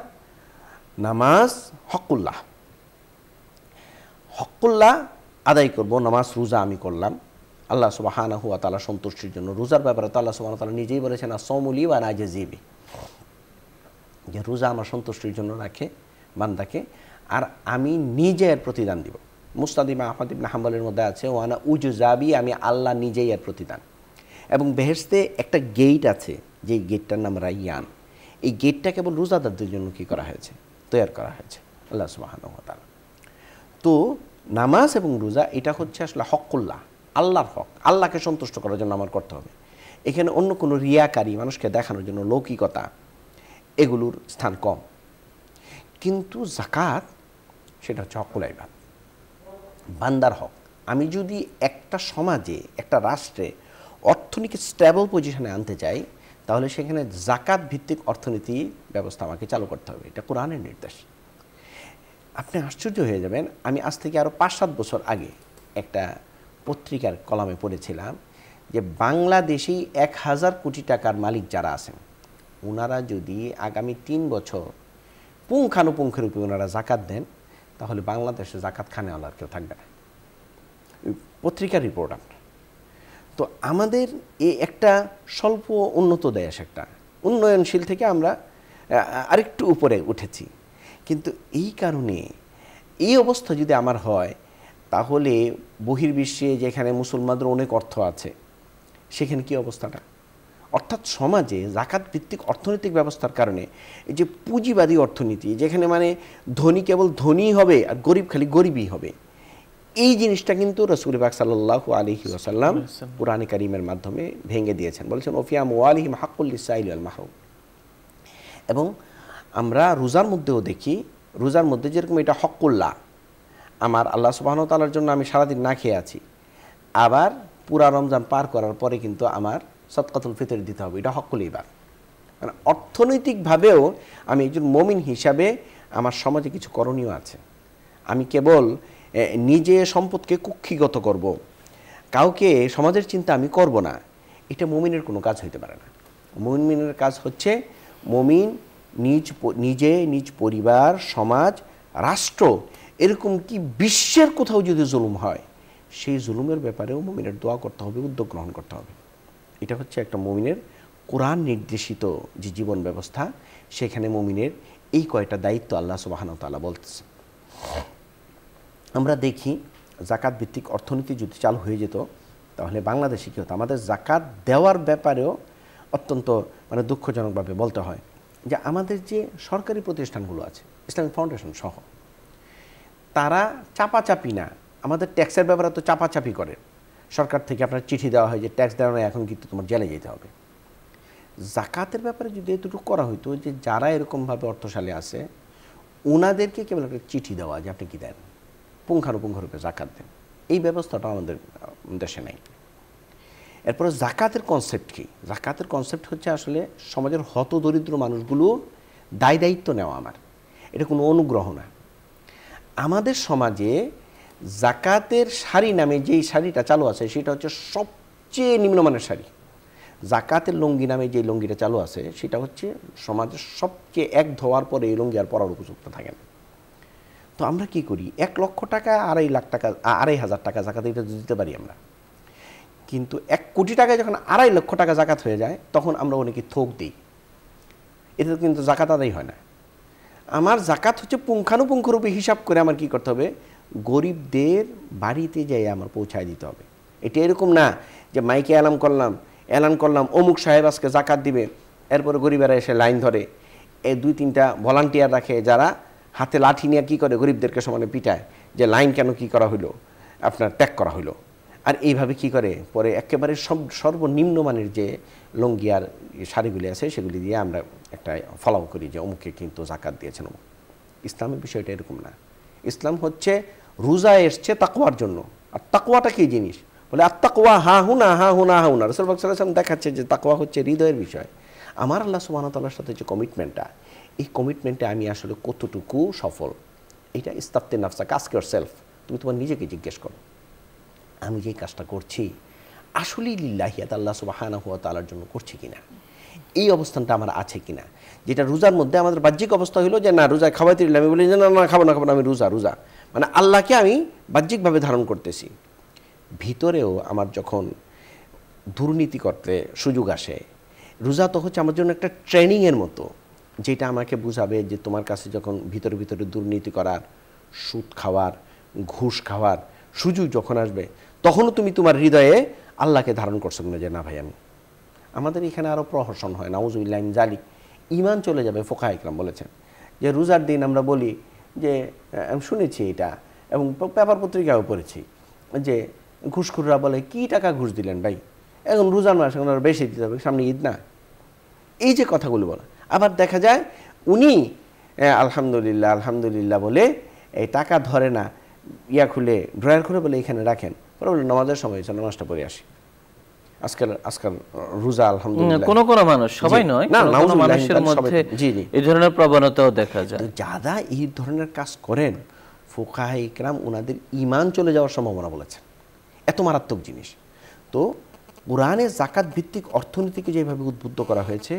নামাজ হকুল্লাহ, হকুল্লাহ আদায় করব। নামাজ রোজা আমি করলাম আল্লাহ সুবহানাহু ওয়া তাআলা সন্তুষ্টির জন্য। রোজার ব্যাপারে তো আল্লাহ সুবহানাহু ওয়া তাআলা নিজেই বলেছেন আস-সাওমু লি ওয়া আনা আজজি বিহি, যে রোজা আমার সন্তুষ্টির জন্য রাখে বান্দাকে, আর আমি নিজে এর প্রতিদান দিব। মুসনাদ ইমাম আহমদ ইবনে হাম্বলের মধ্যে আছে ওয়ানা উজজাবি, আমি আল্লাহ নিজেই এর প্রতিদান। এবং বেহেশতে একটা গেট আছে, যেই গেটটার নাম রাইয়ান। এই গেটটা কেবল রোজাদারদের জন্য কি করা হয়েছে? তৈরি করা হয়েছে আল্লাহ সুবহানাহু ওয়া তাআলা। তো নামাজ এবং রোজা এটা হচ্ছে আসলে হকুল্লাহ, আল্লাহর হক, আল্লাহকে সন্তুষ্ট করার জন্য আমার করতে হবে। এখানে অন্য কোনো রিয়াকারী, মানুষকে দেখানোর জন্য লৌকিকতা, এগুলোর স্থান কম। কিন্তু যাকাত সেটা হচ্ছে হকুল ইবাদ, বান্দার হক। আমি যদি একটা সমাজে, একটা রাষ্ট্রে অর্থনীতি স্টেবল পজিশনে আনতে চাই, তাহলে সেখানে যাকাত ভিত্তিক অর্থনীতি ব্যবস্থা আমাকে চালু করতে হবে। এটা কোরআনের নির্দেশ। আপনি আশ্চর্য হয়ে যাবেন, আমি আজ থেকে আরও 5-7 বছর আগে একটা পত্রিকার কলামে পড়েছিলাম যে বাংলাদেশেই 1000 কোটি টাকার মালিক যারা আছেন, ওনারা যদি আগামী 3 বছর পুঙ্খানুপুঙ্খের উপরে ওনারা যাকাত দেন, তাহলে বাংলাদেশে যাকাত খানেওয়ালার কেউ থাকবে না। পত্রিকার রিপোর্ট আপনার। তো আমাদের এই একটা স্বল্প উন্নত দেশ, একটা উন্নয়নশীল থেকে আমরা আরেকটু উপরে উঠেছি। কিন্তু এই কারণে এই অবস্থা যদি আমার হয়, তাহলে বহির্বিশ্বে যেখানে মুসলমানদের অনেক অর্থ আছে, সেখানে কি অবস্থাটা? অর্থাৎ সমাজে যাকাত ভিত্তিক অর্থনৈতিক ব্যবস্থার কারণে এই যে পুঁজিবাদী অর্থনীতি, যেখানে মানে ধনী কেবল ধনীই হবে আর গরিব খালি গরিবই হবে, এই জিনিসটা কিন্তু রাসূল পাক সাল্লাল্লাহু আলাইহি ওয়াসাল্লাম কুরআনে কারীমের মাধ্যমে ভেঙে দিয়েছেন। বলেছেন ওফিয়া আমওয়ালিহিম হাক্কুল লিসাইলি ওয়াল মাহরুম। এবং আমরা রোজার মধ্যেও দেখি, রোজার মধ্যে যেরকম এটা হকুল্লাহ, আমার আল্লাহ সুবহানাহু ওয়া তাআলার জন্য আমি সারাদিন না খেয়ে আছি, আবার পুরা রমজান পার করার পরে কিন্তু আমার সদকাতুল ফিতর দিতে হবে, এটা হকুল ইবাদ। মানে অর্থনৈতিকভাবেও আমি একজন মুমিন হিসাবে আমার সমাজে কিছু করণীয় আছে। আমি কেবল নিজে সম্পদকে কুক্ষিগত করব, কাউকে সমাজের চিন্তা আমি করব না, এটা মুমিনের কোনো কাজ হইতে পারে না। মুমিনের কাজ হচ্ছে মুমিন নিজে, নিজ পরিবার, সমাজ, রাষ্ট্র, এরকম কি বিশ্বের কোথাও যদি জুলুম হয়, সেই জুলুমের ব্যাপারেও মুমিনের দোয়া করতে হবে, উদ্যোগ গ্রহণ করতে হবে। এটা হচ্ছে একটা মুমিনের কোরআন নির্দেশিত যে জীবন ব্যবস্থা, সেখানে মুমিনের এই কয়টা দায়িত্ব আল্লাহ সুবহানাহু ওয়া তাআলা বলতেছে। আমরা দেখি জাকাত ভিত্তিক অর্থনীতি যদি চালু হয়ে যেত, তাহলে বাংলাদেশে কী হতো, আমাদের জাকাত দেওয়ার ব্যাপারেও অত্যন্ত দুঃখজনকভাবে বলতে হয় যে আমাদের যে সরকারি প্রতিষ্ঠানগুলো আছে, ইসলামিক ফাউন্ডেশন সহ, তারা চাপাচাপি না, আমাদের ট্যাক্সের ব্যাপারে তো চাপাচাপি করে। সরকার থেকে আপনার চিঠি দেওয়া হয় যে ট্যাক্স দেওয়া নয়, এখন কিন্তু তোমার জেলে যেতে হবে। জাকাতের ব্যাপারে যদি এতটুকু করা হইতো যে যারা এরকমভাবে অর্থশালী আছে ওনাদেরকে কেবল একটা চিঠি দেওয়া যে আপনি কী দেন, পুঙ্খানুপুঙ্খরূপে জাকাত দেন, এই ব্যবস্থাটা আমাদের দেশে নেই। এরপরে জাকাতের কনসেপ্ট কী? জাকাতের কনসেপ্ট হচ্ছে আসলে সমাজের হতদরিদ্র মানুষগুলো দায় দায়িত্ব নেওয়া। আমার এটা কোনো অনুগ্রহ না। আমাদের সমাজে জাকাতের শাড়ি নামে যেই শাড়িটা চালু আছে সেটা হচ্ছে সবচেয়ে নিম্নমানের শাড়ি। জাকাতের লুঙ্গি নামে যে লুঙ্গিটা চালু আছে সেটা হচ্ছে সমাজের সবচেয়ে, এক ধোয়ার পরে এই লুঙ্গি আর পরার উপযুক্ত থাকে না। তো আমরা কি করি, 1 লক্ষ টাকা 2.5 লাখ টাকা 2.5 টাকা জাকাত এটা দিতে পারি আমরা, কিন্তু 1 কোটি টাকায় যখন 2.5 লক্ষ টাকা জাকাত হয়ে যায় তখন আমরা অনেকে থোক দিই। এতে কিন্তু জাকাত আদায় হয় না। আমার জাকাত হচ্ছে পুঙ্খানুপুঙ্খরূপে হিসাব করে আমার কি করতে হবে, গরিবদের বাড়িতে যাই আমার পৌঁছায় দিতে হবে। এটা এরকম না যে মাইকে এলান করলাম অমুক সাহেব আজকে জাকাত দিবে, এরপরে গরিবেরা এসে লাইন ধরে, এই 2-3টা ভলান্টিয়ার রাখে যারা হাতে লাঠি নিয়ে কী করে গরিবদেরকে সমানে পিটায় যে লাইন কেন কি করা হইলো, আপনার ত্যাগ করা হইলো। আর এইভাবে কি করে পরে একেবারে সর্বনিম্ন মানের যে লুঙ্গি আর শাড়িগুলি আছে সেগুলি দিয়ে আমরা একটা ফলো করি যে অমুকে কিন্তু জাকাত দিয়েছেন অমুক। ইসলামের বিষয়টা এরকম না। ইসলাম হচ্ছে রোজা এসছে তাকওয়ার জন্য। আর তাকওয়াটা কী জিনিস বলে, আর তাকওয়া হা হুনা রাসূলুল্লাহ সাল্লাল্লাহু আলাইহি ওয়াসাল্লাম দেখাচ্ছে যে তাকওয়া হচ্ছে হৃদয়ের বিষয়। আমার আল্লাহ সুবহানাহু ওয়া তাআলার সাথে যে কমিটমেন্টটা, এই কমিটমেন্টে আমি আসলে কতটুকু সফল, এটা ইস্তাফতি নাফসাকা, আস্ক ইয়োরসেলফ, তুমি তোমার নিজেকে জিজ্ঞেস করো আমি যে কাজটা করছি আসলেই লিল্লাহি আল্লাহ সুবহানাহু ওয়া তাআলার জন্য করছি কিনা, এই অবস্থানটা আমার আছে কিনা। যেটা রোজার মধ্যে আমাদের বাহ্যিক অবস্থা হলো যে না রোজা খাওয়াইতে দিলে আমি বলি যে না খাবো না আমি রোজা, মানে আল্লাহকে আমি বাহ্যিকভাবে ধারণ করতেছি। ভিতরেও আমার যখন দুর্নীতি করতে সুযোগ আসে, রোজা তো হচ্ছে আমার জন্য একটা ট্রেনিংয়ের মতো, যেটা আমাকে বুঝাবে যে তোমার কাছে যখন ভিতরে ভিতরে দুর্নীতি করার, সুদ খাওয়ার, ঘুষ খাওয়ার সুযোগ যখন আসবে তখনও তুমি তোমার হৃদয়ে আল্লাহকে ধারণ করছো না যে না ভাই আমি। আমাদের এখানে আরও প্রহসন হয়, নাউজুবিল্লাহ মিন যালিক, ঈমান চলে যাবে। ফুকাহা ইকরাম বলেছেন যে রোজার দিন আমরা বলি যে, আমি শুনেছি এটা এবং পেপার পত্রিকাও পড়েছি যে ঘুষখোররা বলে কি টাকা ঘুষ দিলেন ভাই, এখন রোজার মাস এখন আর বেশি দিতে হবে, সামনে ঈদ না, এই যে কথাগুলো বলা। আবার দেখা যায় উনি আলহামদুলিল্লাহ বলে এই টাকা ধরে না, খুলে ড্রয়ার খুলে বলে এখানে রাখেন, পরে বলে নামাজের সময় হয়েছে নামাজটা পড়ে আসি। আজকাল রোজা আলহামদুলিল্লাহ কোন মানুষ, সবাই নয়, মানুষের মধ্যে এই ধরনের প্রবণতাও দেখা যায়। যারা এই ধরনের কাজ করেন ফুকাহা ইকরাম ওনাদের ঈমান চলে যাওয়ার সম্ভাবনা বলেছেন, এত মারাত্মক জিনিস। তো কোরআনে জাকাত ভিত্তিক অর্থনীতিকে যেভাবে উদ্বুদ্ধ করা হয়েছে,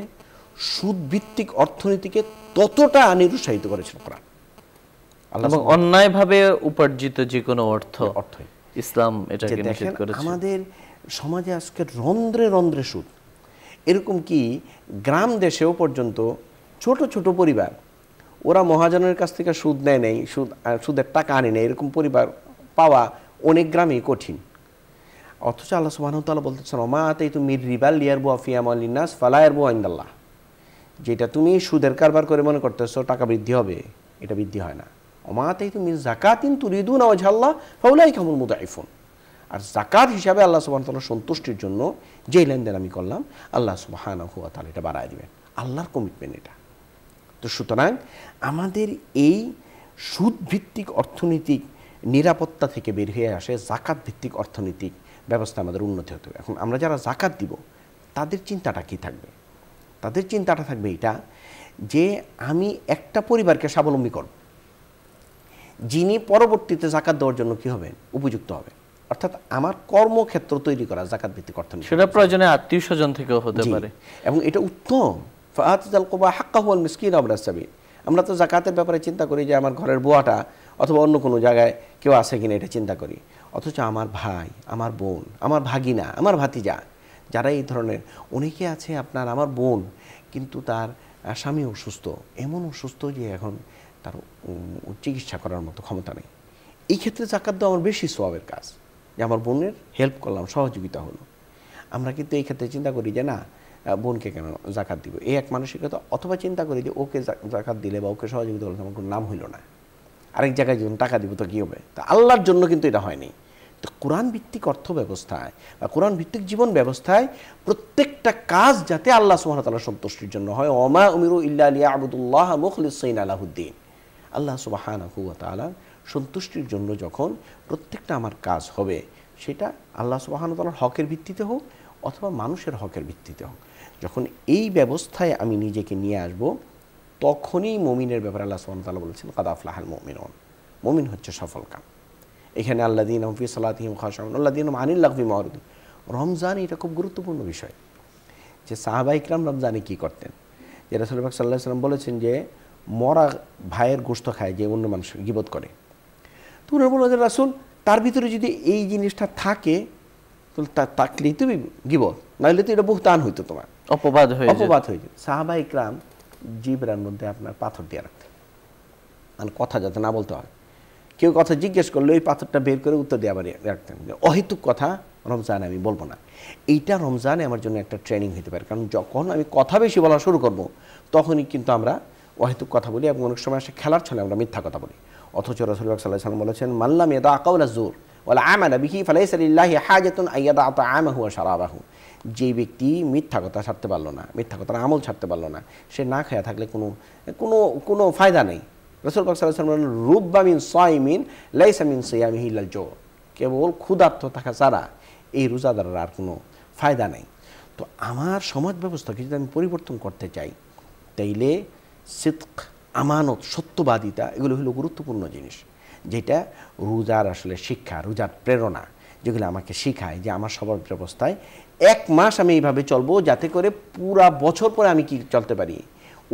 সুদ ভিত্তিক অর্থনীতিকে ততটা নিরুৎসাহিত করেছেন কোরআন। এবং অন্যায়ভাবে উপার্জিত যে কোনো অর্থই ইসলাম এটাকে নিষেধ করেছে। আমাদের সমাজে আজকে রন্ধ্রে রন্ধ্রে সুদ, এরকম কি গ্রাম দেশেও পর্যন্ত ছোট ছোট পরিবার ওরা মহাজনের কাছ থেকে সুদ নেয় নেই, সুদের টাকা আনে নেই, এরকম পরিবার পাওয়া অনেক গ্রামেই কঠিন। অথচ আল্লাহ সুবহানাহু ওয়া তাআলা বলতেছেন ওমা আতাইতুম মির রিবা লিয়ারবু ফি আমওয়ালিন নাস ফালা ইয়ারবু ইনদাল্লাহ, যেটা তুমি সুদের কারবার করে মনে করতেছো টাকা বৃদ্ধি হবে, এটা বৃদ্ধি হয় না। ওমা আতাইতুম মিন যাকাতিন তুরিদুনা ওয়াজহাল্লাহ ফাউলাইকা হুমুল মুদাইফুন, আর যাকাত হিসাবে আল্লাহ সুবহানাহু ওয়া তাআলার সন্তুষ্টির জন্য যে লেনদেন আমি করলাম আল্লাহ সুবহানাহু ওয়া তাআলা এটা বাড়ায় দিবেন, আল্লাহর কমিটমেন্ট এটা। তো সুতরাং আমাদের এই সুদ ভিত্তিক অর্থনৈতিক নিরাপত্তা থেকে বের হয়ে আসে জাকাত ভিত্তিক অর্থনৈতিক ব্যবস্থা আমাদের উন্নতি হতে হবে। এখন আমরা যারা জাকাত দিব তাদের চিন্তাটা কি থাকবে? তাদের চিন্তাটা থাকবে এটা যে আমি একটা পরিবারকে স্বাবলম্বী করব, যিনি পরবর্তীতে জাকাত দেওয়ার জন্য কি হবেন, উপযুক্ত হবে। অর্থাৎ আমার কর্মক্ষেত্র তৈরি করা জাকাত ভিত্তিক অর্থনীতি, সেটা প্রয়োজনে আত্মীয় স্বজন থেকেও হতে পারে এবং এটা উত্তম। ফাআতিল কুরবা হাক্কাহু ওয়াল মিসকিন ওয়া ইবনাস সাবিল। আমরা তো জাকাতের ব্যাপারে চিন্তা করি যে আমার ঘরের বুয়াটা অথবা অন্য কোনো জায়গায় কেউ আছে কিনা এটা চিন্তা করি, অথচ আমার ভাই, আমার বোন, আমার ভাগিনা, আমার ভাতিজা যারা এই ধরনের, অনেকে আছে আপনার আমার বোন কিন্তু তার স্বামী অসুস্থ, এমন অসুস্থ যে এখন তার চিকিৎসা করার মতো ক্ষমতা নেই। এই ক্ষেত্রে জাকাত দেওয়া আমার বেশি সওয়াবের কাজ, যে আমার বোনের হেল্প করলাম, সহযোগিতা হলো। আমরা কিন্তু এই ক্ষেত্রে চিন্তা করি যে না বোনকে কেন জাকাত দিব, এই এক মানসিকতা, অথবা চিন্তা করি যে ওকে জাকাত দিলে বা ওকে সহযোগিতা করলে আমার কোনো নাম হইল না, আরেক জায়গায় যখন টাকা দিব তো কী হবে। তা আল্লাহর জন্য কিন্তু এটা হয়নি। তো কোরআন ভিত্তিক অর্থ ব্যবস্থায় বা কোরআন ভিত্তিক জীবন ব্যবস্থায় প্রত্যেকটা কাজ যাতে আল্লাহ সুবহানাহু ওয়া তাআলার সন্তুষ্টির জন্য হয়, ওমা উমিরু ইল্লা লিয়াবুদুল্লাহ মুখলিসিনা লাহুদ্দিন, আল্লাহ সুবহানাহু ওয়া তাআলা সন্তুষ্টির জন্য যখন প্রত্যেকটা আমার কাজ হবে, সেটা আল্লাহ সুবহানাহু ওয়া তাআলার হকের ভিত্তিতে হোক অথবা মানুষের হকের ভিত্তিতে হোক, যখন এই ব্যবস্থায় আমি নিজেকে নিয়ে আসব, তখনই মুমিনের ব্যাপারে আল্লাহ সুবহানাহু ওয়া তাআলা বলেছেন কাদ আফলাহাল মুমিনুন, মুমিন হচ্ছে সফল কাম। এখানে আল্লাযীনা হুম ফি সালাতিহিম খাশিউন আল্লাযীনা হুম আনিল লাগবি মুরিদুন। রমজান এটা খুব গুরুত্বপূর্ণ বিষয়, যে সাহাবায়ে কিরাম রমজানে কী করতেন। যে রাসূল পাক সাল্লাল্লাহু আলাইহি ওয়াসাল্লাম বলেছেন যে মরা ভাইয়ের গোশত খায় যে অন্য মানুষ গীবত করে। তো ওনারা বলল যে রাসূল তার ভিতরে যদি এই জিনিসটা থাকে তাহলে থাকলেই তো গীবত, নাহলে তো এটা বুহতান হইতো, তোমার অপবাদ হয়ে যেত। সাহাবায়ে কিরাম জিহ্বার মধ্যে আপনার পাথর দিয়ে রাখতেন, মানে কথা যাতে না বলতে হয়। কেউ কথা জিজ্ঞেস করলে ওই পাথরটা বের করে উত্তর দিয়ে আবার রাখতেন, অহেতুক কথা রমজানে আমি বলবো না। এইটা রমজানে আমার জন্য একটা ট্রেনিং হতে পারে, কারণ যখন আমি কথা বেশি বলা শুরু করব তখনই কিন্তু আমরা অহেতুক কথা বলি, এবং অনেক সময় আসে খেলার ছলে আমরা মিথ্যা কথা বলি। অথচ রাসূলুল্লাহ সাল্লাল্লাহু আলাইহি ওয়াসাল্লাম বলেছেন মাল্লাম ইয়াদা কাওলা যুর ওয়াল আমালা বিহি ফালাইসা লিল্লাহি হাজাতুন আইয়াদা তাআমাহু ওয়া শারাবাহু। যে ব্যক্তি মিথ্যা কথা ছাড়তে পারলো না, মিথ্যা কথার আমল ছাড়তে পারলো না, সে না খেয়ে থাকলে কোনো ফায়দা নেই। রাসূল পাক সাল্লাল্লাহু আলাইহি ওয়াসাল্লাম বলেন রুব্বা মিন সাইমিন লাইসা মিন সিয়ামিহি ইল্লাল জু, কেবল ক্ষুধার্ত থাকা ছাড়া এই রোজাদারের আর কোনো ফায়দা নেই। তো আমার সমাজ ব্যবস্থাকে যদি আমি পরিবর্তন করতে চাই, তাইলে সিদক, আমানত, সত্যবাদিতা এগুলো হলো গুরুত্বপূর্ণ জিনিস, যেটা রোজার আসলে শিক্ষা, রোজার প্রেরণা, যেগুলো আমাকে শেখায় যে আমার সবার ব্যবস্থায় 1 মাস আমি এইভাবে চলবো, যাতে করে পুরা বছর পরে আমি কি চলতে পারি,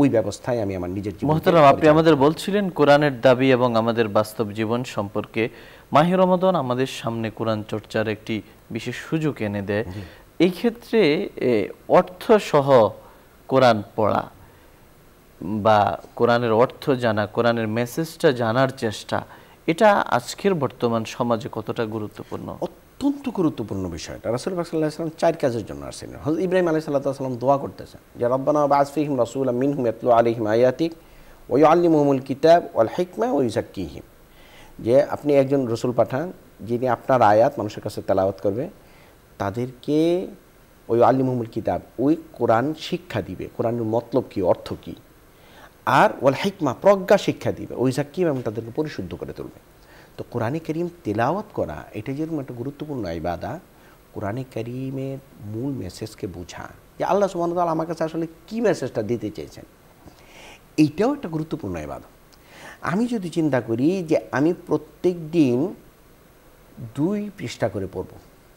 ওই ব্যবস্থায় আমি আমার নিজের জীবন। মুহতারাম, আপনি আমাদের বলছিলেন কোরআনের দাবি এবং আমাদের বাস্তব জীবন সম্পর্কে। মাহে রমাদান আমাদের সামনে কোরআন চর্চার একটি বিশেষ সুযোগ এনে দেয়। এই ক্ষেত্রে অর্থসহ কোরআন পড়া বা কোরআনের অর্থ জানা, কোরআনের মেসেজটা জানার চেষ্টা, এটা আজকের বর্তমান সমাজে কতটা গুরুত্বপূর্ণ? অত্যন্ত গুরুত্বপূর্ণ বিষয়টা। রাসূল পাক সাল্লাল্লাহু আলাইহি ওয়াসাল্লাম 4 কাজের জন্য আসছেন। হযরত ইব্রাহিম আলাইহিস সালাম দোয়া করতেছেন যে রব্বানা বা'আস ফীহিম রাসূলাম মিনহুম ইয়াতলু আলাইহিম আয়াতিক ওয়া ইউআল্লিমুহুমুল কিতাব ওয়াল হিকমা ওয়া ইউযাক্কিহিম, যে আপনি একজন রসুল পাঠান যিনি আপনার আয়াত মানুষের কাছে তেলাওয়াত করবে, তাদেরকে ওই আল্লিমুহুমুল কিতাব, ওই কোরআন শিক্ষা দিবে, কোরআনের মতলব কি, অর্থ কি, আর ওয়াল হিকমা প্রজ্ঞা শিক্ষা দিবে, ওই জাকিম এবং তাদেরকে পরিশুদ্ধ করে তুলবে। তো কোরআনে কারীম তেলাওয়াত করা এটা যেরকম একটা গুরুত্বপূর্ণ ইবাদত, কোরআনে কারীমের মূল মেসেজকে বোঝা, যে আল্লাহ সুবহানাহু ওয়া তাআলা আমার কাছে আসলে কী মেসেজটা দিতে চেয়েছেন, এইটাও একটা গুরুত্বপূর্ণ ইবাদত। আমি যদি চিন্তা করি যে আমি প্রত্যেক দিন 2 পৃষ্ঠা করে পড়ব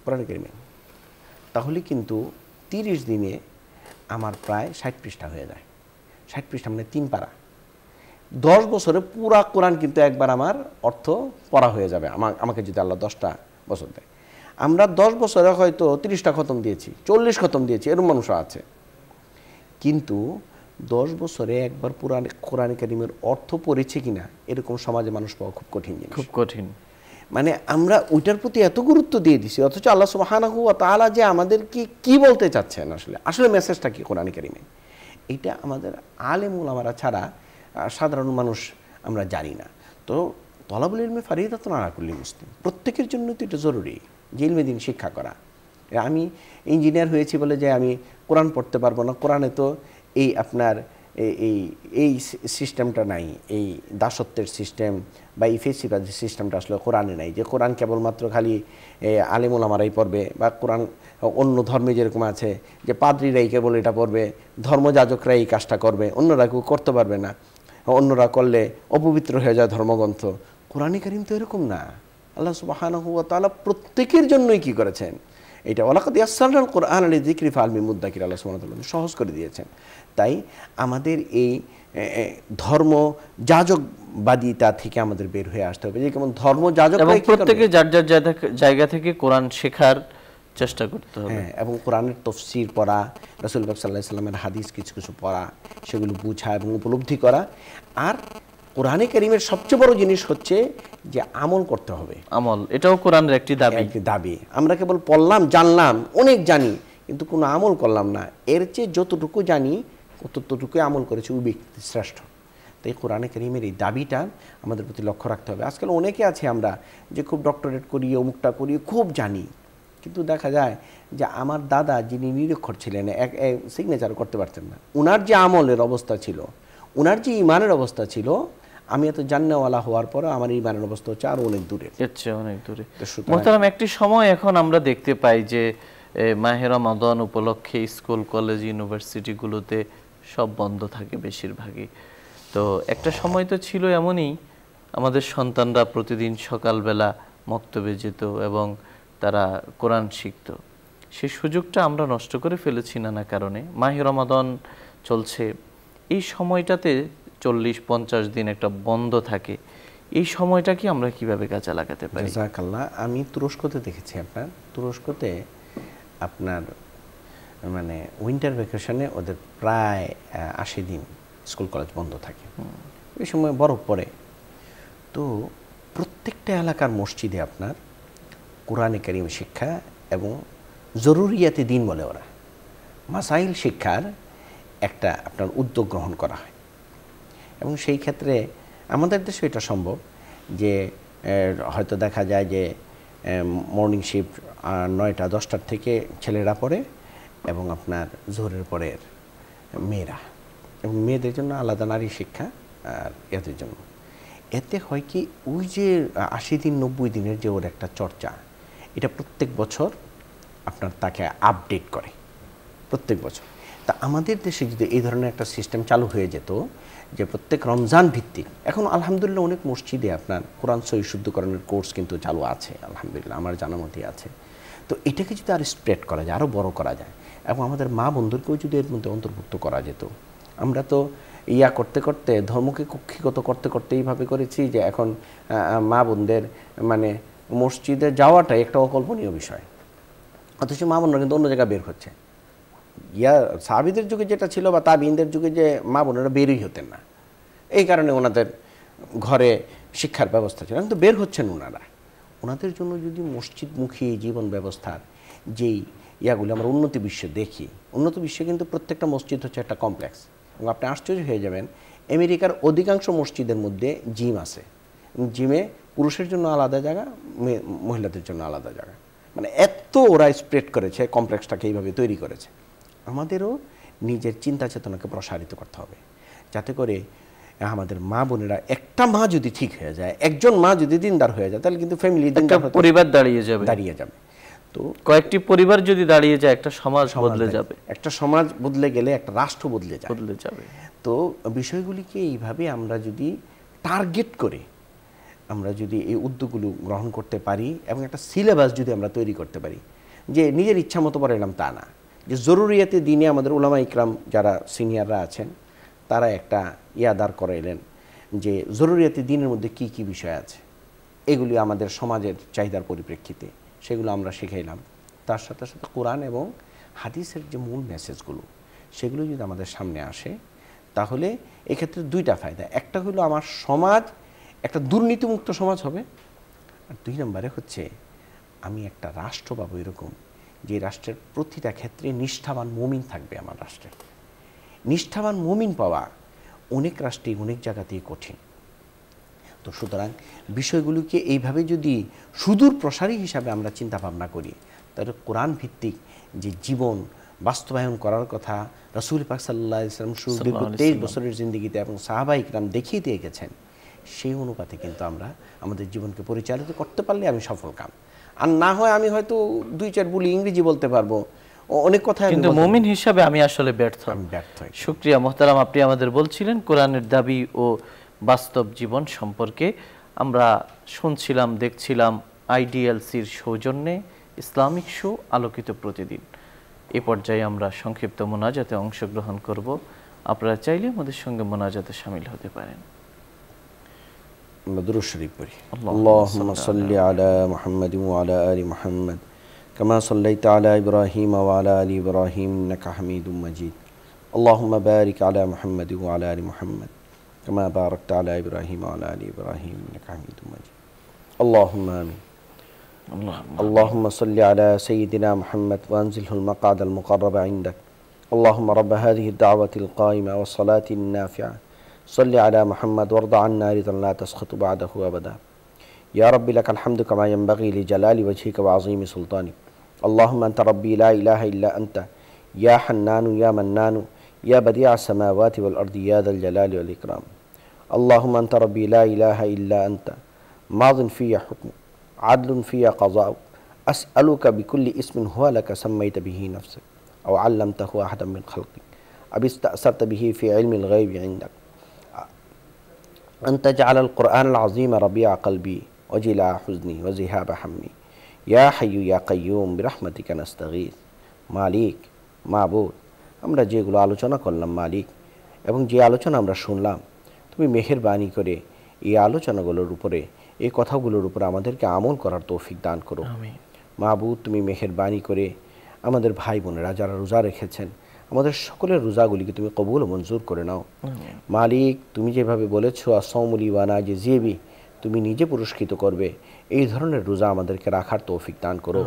কোরআনে কারীমে, তাহলে কিন্তু 30 দিনে আমার প্রায় 60 পৃষ্ঠা হয়ে যায়। 60 পৃষ্ঠা মানে 3 পারা। 10 বছরে পুরা কোরআন কিন্তু একবার আমার অর্থ পড়া হয়ে যাবে, আমাকে যদি আল্লাহ 10টা বছর দেয়। আমরা 10 বছরে হয়তো 30টা খতম দিয়েছি, 40 খতম দিয়েছি, এরকম মানুষও আছে। কিন্তু 10 বছরে একবার কোরআন কারীমের অর্থ পড়েছে কিনা এরকম সমাজে মানুষ পাওয়া খুব কঠিন জিনিস, খুব কঠিন। মানে আমরা ওইটার প্রতি এত গুরুত্ব দিয়ে দিছি, অথচ আল্লাহ সুবহানাহু ওয়া তাআলা যে আমাদেরকে কি বলতে চাচ্ছেন, আসলে মেসেজটা কি কোরআন কারীমে, এটা আমাদের আলেম উলামারা ছাড়া সাধারণ মানুষ আমরা জানি না। তো তলাবুল ইলমি ফারিদাতুন আলা কুল্লি মুসলিম, প্রত্যেকের জন্য তো এটা জরুরি যে ইলমে দ্বীন শিক্ষা করা। আমি ইঞ্জিনিয়ার হয়েছি বলে যে আমি কোরআন পড়তে পারবো না, কোরআনে তো এই আপনার এই সিস্টেমটা নাই, এই দাসত্বের সিস্টেম বা এই ফেসিবাদের সিস্টেমটা আসলে কোরআনে নাই, যে কোরআন কেবলমাত্র খালি আলেম ওলামারাই পড়বে, বা কোরআন অন্য ধর্মে যেরকম আছে যে পাদ্রীরাই কেবল এটা পড়বে, ধর্মযাজকরা এই কাজটা করবে, অন্যরা কেউ করতে পারবে না, অন্যরা করলে অপবিত্র হয়ে যায় ধর্মগ্রন্থ। কোরআনে কারীম তো এরকম না। আল্লাহ সুবহানাহু ওয়া তাআলা প্রত্যেকের জন্যই কি করেছেন, এটা ওয়ালাকাদ ইয়াসসারনাল কুরআন লিযিকরি ফাহাল মিন মুদ্দাকির, আল্লাহ সুবহানাহু ওয়া তাআলা সহজ করে দিয়েছেন। তাই আমাদের এই ধর্ম যাজকবাদিতা থেকে আমাদের বের হয়ে আসতে হবে, যে কেমন ধর্ম যাজক এবং প্রত্যেকে যার যার জায়গা থেকে কোরআন শেখার চেষ্টা করতে হবে। হ্যাঁ, এবং কোরআনের তফসির পড়া, রাসূল পাক সাল্লাল্লাহু আলাইহি সাল্লামের হাদিস কিছু কিছু পড়া, সেগুলো বোঝা এবং উপলব্ধি করা। আর কোরআনে কারীমের সবচেয়ে বড় জিনিস হচ্ছে যে আমল করতে হবে। আমল, এটাও কোরআনের একটি দাবি। একটি দাবি। আমরা কেবল পড়লাম, জানলাম, অনেক জানি, কিন্তু কোনো আমল করলাম না। এর চেয়ে যতটুকু জানি ততটুকুই আমল করেছে ওই ব্যক্তি শ্রেষ্ঠ। তাই কোরআনে কারীমের এই দাবিটা আমাদের প্রতি লক্ষ্য রাখতে হবে। আজকাল অনেকে আছে আমরা যে খুব ডক্টরেট করি, অমুকটা করি, খুব জানি, কিন্তু দেখা যায় যে আমার দাদা যিনি নিরক্ষর ছিলেন, এক সিগনেচার করতে পারতেন না, উনার যে আমলের অবস্থা ছিল, উনার যে ইমানের অবস্থা ছিল, আমি এত জান্নাওয়ালা হওয়ার পরে আমার ইমানের অবস্থা হচ্ছে আরো অনেক দূরে, অনেক দূরে। মোহতারাম, একটি সময় এখন আমরা দেখতে পাই যে মাহে রমাদান উপলক্ষে স্কুল, কলেজ, ইউনিভার্সিটিগুলোতে সব বন্ধ থাকে বেশিরভাগই। তো একটা সময় তো ছিল এমনই, আমাদের সন্তানরা প্রতিদিন সকালবেলা মক্তবে যেত এবং তারা কোরআন শিখত। সেই সুযোগটা আমরা নষ্ট করে ফেলেছি নানা কারণে। মাহে রমাদান চলছে, এই সময়টাতে 40-50 দিন একটা বন্ধ থাকে, এই সময়টা কি আমরা কিভাবে কাজে লাগাতে পারি? জাযাকাল্লাহ। আমি তুরস্কতে দেখেছি, তুরস্কতে আপনার মানে উইন্টার ভ্যাকেশনে ওদের প্রায় 80 দিন স্কুল কলেজ বন্ধ থাকে। এই সময় বরফ পড়ে। তো প্রত্যেকটা এলাকার মসজিদে আপনার কোরআনে কারীম শিক্ষা এবং জরুরিয়াতে দিন বলে ওরা মাসাইল শিক্ষার একটা আপনার উদ্যোগ গ্রহণ করা হয়। এবং সেই ক্ষেত্রে আমাদের দেশে এটা সম্ভব যে হয়তো দেখা যায় যে মর্নিং শিফট 9টা-10টার থেকে ছেলেরা পড়ে এবং আপনার জোহরের পরের মেয়েরা, এবং মেয়েদের জন্য আলাদা নারী শিক্ষা আর এদের জন্য। এতে হয় কি, ওই যে 80 দিন 90 দিনের যে ওর একটা চর্চা, এটা প্রত্যেক বছর আপনার তাকে আপডেট করে প্রত্যেক বছর। তা আমাদের দেশে যদি এই ধরনের একটা সিস্টেম চালু হয়ে যেত যে প্রত্যেক রমজান ভিত্তিক, এখন আলহামদুলিল্লাহ অনেক মসজিদে আপনার কোরআন সহিহ শুদ্ধকরণের কোর্স কিন্তু চালু আছে, আলহামদুলিল্লাহ আমার জানা মতেই আছে। তো এটাকে যদি আরও স্প্রেড করা যায়, আরও বড় করা যায়, এবং আমাদের মা বন্ধুকেও যদি এর মধ্যে অন্তর্ভুক্ত করা যেত। আমরা তো করতে করতে, ধর্মকে কক্ষিগত করতে করতে এইভাবে করেছি যে এখন মা বোনদের মানে মসজিদে যাওয়াটা একটা অকল্পনীয় বিষয়, অথচ মা বোনরা কিন্তু অন্য জায়গায় বের হচ্ছে। সাহাবীদের যুগে যেটা ছিল বা তাবিঈনদের যুগে যে মা বোনেরা বেরই হতেন না, এই কারণে ওনাদের ঘরে শিক্ষার ব্যবস্থা ছিল, কিন্তু বের হচ্ছেন ওনারা। ওনাদের জন্য যদি মসজিদমুখী জীবন ব্যবস্থার যেই ইয়াগুলো আমরা উন্নত বিশ্বে দেখি, উন্নত বিশ্বে কিন্তু প্রত্যেকটা মসজিদ হচ্ছে একটা কমপ্লেক্স, এবং আপনি আশ্চর্য হয়ে যাবেন আমেরিকার অধিকাংশ মসজিদের মধ্যে জিম আছে, জিমে পুরুষের জন্য আলাদা জায়গা, মহিলাদের জন্য আলাদা জায়গা, মানে এত ওরা স্প্রেড করেছে, কমপ্লেক্সটাকে এইভাবে তৈরি করেছে। আমাদেরও নিজের চিন্তা চেতনাকে প্রসারিত করতে হবে, যাতে করে আমাদের মা বোনেরা, একটা মা যদি ঠিক হয়ে যায়, একজন মা যদি দিনদার হয়ে যায়, তাহলে কিন্তু ফ্যামিলি পরিবার দাঁড়িয়ে যাবে। তো কয়েকটি পরিবার যদি দাঁড়িয়ে যায়, একটা সমাজ বদলে যাবে। একটা সমাজ বদলে গেলে একটা রাষ্ট্র বদলে যাবে। তো বিষয়গুলিকে এইভাবে আমরা যদি টার্গেট করে আমরা যদি এই উদ্যোগগুলো গ্রহণ করতে পারি, এবং একটা সিলেবাস যদি আমরা তৈরি করতে পারি, যে নিজের ইচ্ছা মতো পড়ে এলাম তা না, যে জরুরিয়াতে দিনে আমাদের উলামা ইকরাম যারা সিনিয়ররা আছেন তারা একটা দাঁড় করাইলেন যে জরুরিয়াতে দিনের মধ্যে কি কি বিষয় আছে, এগুলি আমাদের সমাজের চাহিদার পরিপ্রেক্ষিতে সেগুলো আমরা শিখাইলাম। তার সাথে সাথে কোরআন এবং হাদিসের যে মূল মেসেজগুলো সেগুলো যদি আমাদের সামনে আসে, তাহলে এক্ষেত্রে দুইটা ফায়দা। একটা হলো আমার সমাজ একটা দুর্নীতিমুক্ত সমাজ হবে, আর 2 নম্বরে হচ্ছে আমি একটা রাষ্ট্র পাবো এরকম যে রাষ্ট্রের প্রতিটা ক্ষেত্রে নিষ্ঠাবান মুমিন থাকবে। আমার রাষ্ট্রে নিষ্ঠাবান মুমিন পাওয়া অনেক রাষ্ট্রে অনেক জায়গাতেই কঠিন। তো সুতরাং বিষয়গুলোকে এইভাবে যদি সুদূর প্রসারী হিসাবে আমরা চিন্তা ভাবনা করি, তাহলে কোরআন ভিত্তিক যে জীবন বাস্তবায়ন করার কথা রাসূল পাক সাল্লাল্লাহু আলাইহি ওয়াসাল্লাম সুদীর্ঘ 23 বছরের জিন্দেগিতে এবং সাহাবায়ে কিরাম দেখিয়ে দিয়ে গেছেন, সেই অনুপাতে কিন্তু আমরা আমাদের জীবনকে পরিচালিত করতে পারলে আমি সফল কাম। আর না হয় আমি হয়তো 2-4 বলি ইংরেজি বলতে পারবো, অনেক কথা, কিন্তু মুমিন হিসাবে আমি আসলে ব্যর্থ। শুকরিয়া মুহতারাম, আপনি আমাদের বলছিলেন কোরআনের দাবি ও বাস্তব জীবন সম্পর্কে। আমরা শুনছিলাম, দেখছিলাম আইডিএলসির সৌজন্যে ইসলামিক শো আলোকিত প্রতিদিন। এই পর্যায়ে আমরা সংক্ষিপ্ত মোনাজাতে অংশগ্রহণ করব। আপনারা চাইলে আমাদের সঙ্গে মোনাজাতে শামিল হতে পারেন। দুরূদ শরীফ পড়ি। আল্লাহুম্মা সাল্লি আলা মুহাম্মাদিন ওয়া আলা আলি মুহাম্মাদ كما صليت على إبراهيم وعلى آل إبراهيم إنك حميد مجيد اللهم بارك على محمد وعلى آل محمد كما باركت على إبراهيم وعلى آل إبراهيم إنك حميد مجيد اللهم آمين اللهم صل على سيدنا محمد وأنزله المقعد المقرب عندك اللهم رب هذه الدعوة القائمة والصلاة النافعة صل على محمد وارض عنا رضا لا تسخط بعده أبدا يا رب لك الحمد كما ينبغي لجلال وجهك وعظيم سلطانك اللهم أنت ربي لا إله إلا أنت يا حنان يا منان يا بديع السماوات والأرض يا ذا الجلال والإكرام اللهم أنت ربي لا إله إلا أنت ماض في حكم عدل في قضاء أسألك بكل اسم هو لك سميت به نفسك أو علمته أحدا من خلقك أو استأثرت به في علم الغيب عندك أن تجعل القرآن العظيم ربيع قلبي وجلاء حزني وذهاب همي يا حي يا قيوم برحمتك نستغيث মালিক মাবুদ আমরা যেগুলো আলোচনা করলাম মালিক এবং যে আলোচনা আমরা শুনলাম তুমি মেহেরবানি করে এই আলোচনাগুলোর উপরে এই কথাগুলোর উপরে আমাদেরকে আমল করার তৌফিক দান করো মাবুদ তুমি মেহেরবানি করে আমাদের ভাই বোনেরা যারা রোজা রেখেছেন আমাদের সকলের রোজাগুলিকে তুমি কবুল ও মঞ্জুর করে নাও মালিক তুমি যেভাবে বলেছো আসসামুলি ওয়ানা যে জিবি তুমি নিজে পুরস্কৃত করবে এই ধরনের রোজা আমাদেরকে রাখার তৌফিক দান করো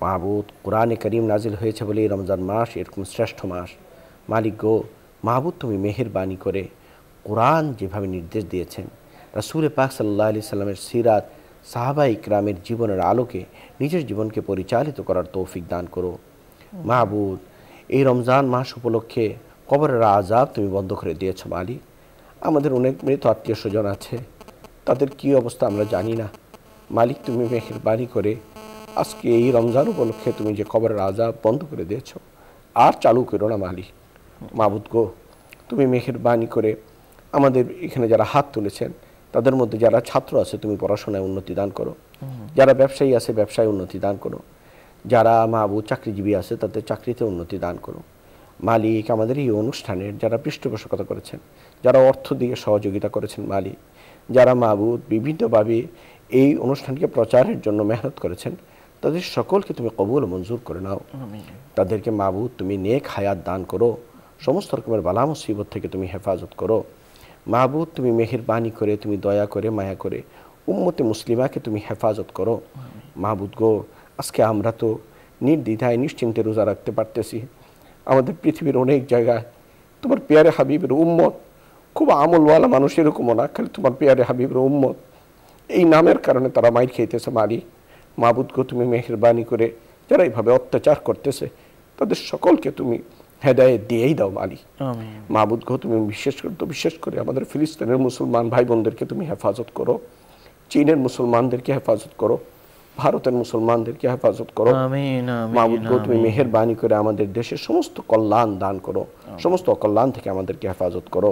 মাহবুদ কোরআনে করিম নাজিল হয়েছে বলে রমজান মাস এরকম শ্রেষ্ঠ মাস মালিক গো মাহবুদ তুমি মেহেরবানি করে কোরআন যেভাবে নির্দেশ দিয়েছেন রাসূল পাক সাল্লাল্লাহু আলাইহি সাল্লামের সিরাত সাহাবা ইকরামের জীবনের আলোকে নিজের জীবনকে পরিচালিত করার তৌফিক দান করো মাহবুদ এই রমজান মাস উপলক্ষে কবরের আযাব তুমি বন্ধ করে দিয়েছো মালিক আমাদের অনেক মৃত আত্মীয় স্বজন আছে তাদের কী অবস্থা আমরা জানি না মালিক তুমি মেহেরবানি করে আজকে এই রমজান উপলক্ষে তুমি যে কবরের আযাব বন্ধ করে দিয়েছো আর চালু করো না মালিক মাহবুদ গো তুমি মেহেরবানি করে আমাদের এখানে যারা হাত তুলেছেন তাদের মধ্যে যারা ছাত্র আছে তুমি পড়াশোনায় উন্নতি দান করো যারা ব্যবসায়ী আছে ব্যবসায় উন্নতি দান করো যারা মাহবুদ চাকরিজীবী আছে তাদের চাকরিতে উন্নতি দান করো মালিক আমাদের এই অনুষ্ঠানের যারা পৃষ্ঠপোষকতা করেছেন যারা অর্থ দিয়ে সহযোগিতা করেছেন মালিক যারা মাহবুদ বিভিন্নভাবে এই অনুষ্ঠানকে প্রচারের জন্য মেহনত করেছেন তাদের সকলকে তুমি কবুল মঞ্জুর করে নাও তাদেরকে মাহবুদ তুমি নেক হায়াত দান করো সমস্ত রকমের বালা মুসিবত থেকে তুমি হেফাজত করো মাহবুদ তুমি মেহেরবানি করে তুমি দয়া করে মায়া করে উম্মতে মুসলিমাকে তুমি হেফাজত করো মাহবুদ গো আজকে আমরা তো নির্দ্বিধায় নিশ্চিন্তে রোজা রাখতে পারতেছি আমাদের পৃথিবীর অনেক জায়গায় তোমার পেয়ারে হাবিবের উম্মত খুব আমলওয়ালা মানুষ এরকমও না খালি তোমার পেয়ারে হাবিবের উম্মত এই নামের কারণে তারা মাইর খেয়েতেছে মালিক মাহবুদ গো তুমি মেহেরবানি করে যারা এইভাবে অত্যাচার করতেছে তাদের সকলকে তুমি হেদায়েত দিয়েই দাও মালিক মাহবুদ গো তুমি বিশেষ করে আমাদের ফিলিস্তিনের মুসলমান ভাই বোনদেরকে তুমি হেফাজত করো চীনের মুসলমানদেরকে হেফাজত করো ভারতের মুসলমানদেরকে হেফাজত করো মাহবুদ গো তুমি মেহেরবানি করে আমাদের দেশের সমস্ত কল্যাণ দান করো সমস্ত অকল্যাণ থেকে আমাদেরকে হেফাজত করো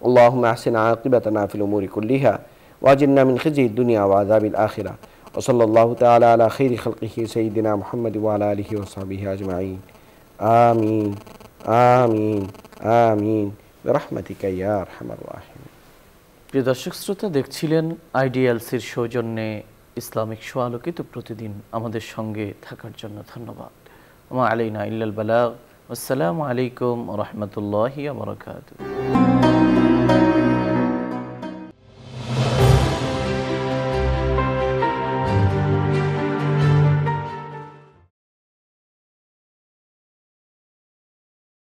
আল্লাহুম্মা আহসিন আকিবাতানা ফিল উমুরি কুল্লিহা ওয়াজিরনা মিন খিজিদ দুনিয়া ওয়া আযাবিল আখিরা ওয়া সাল্লাল্লাহু তাআলা আলা খাইরি খালকিহি সাইয়্যিদিনা মুহাম্মদ ওয়া আলা আলিহি ওয়া সাহবিহি আজমাইন আমিন আমিন আমিন বিরহমাতিকা ইয়া আরহামার রাহিমিন। প্রিয় দর্শক শ্রোতা দেখছিলেন আইডিএলসির সৌজন্যে ইসলামিক শো আলোকিত প্রতিদিন আমাদের সঙ্গে থাকার জন্য ধন্যবাদ। ওয়া আলাইনা ইল্লাল বালাগ। আসসালামু আলাইকুম ওয়া রাহমাতুল্লাহি ওয়া বারাকাতুহু।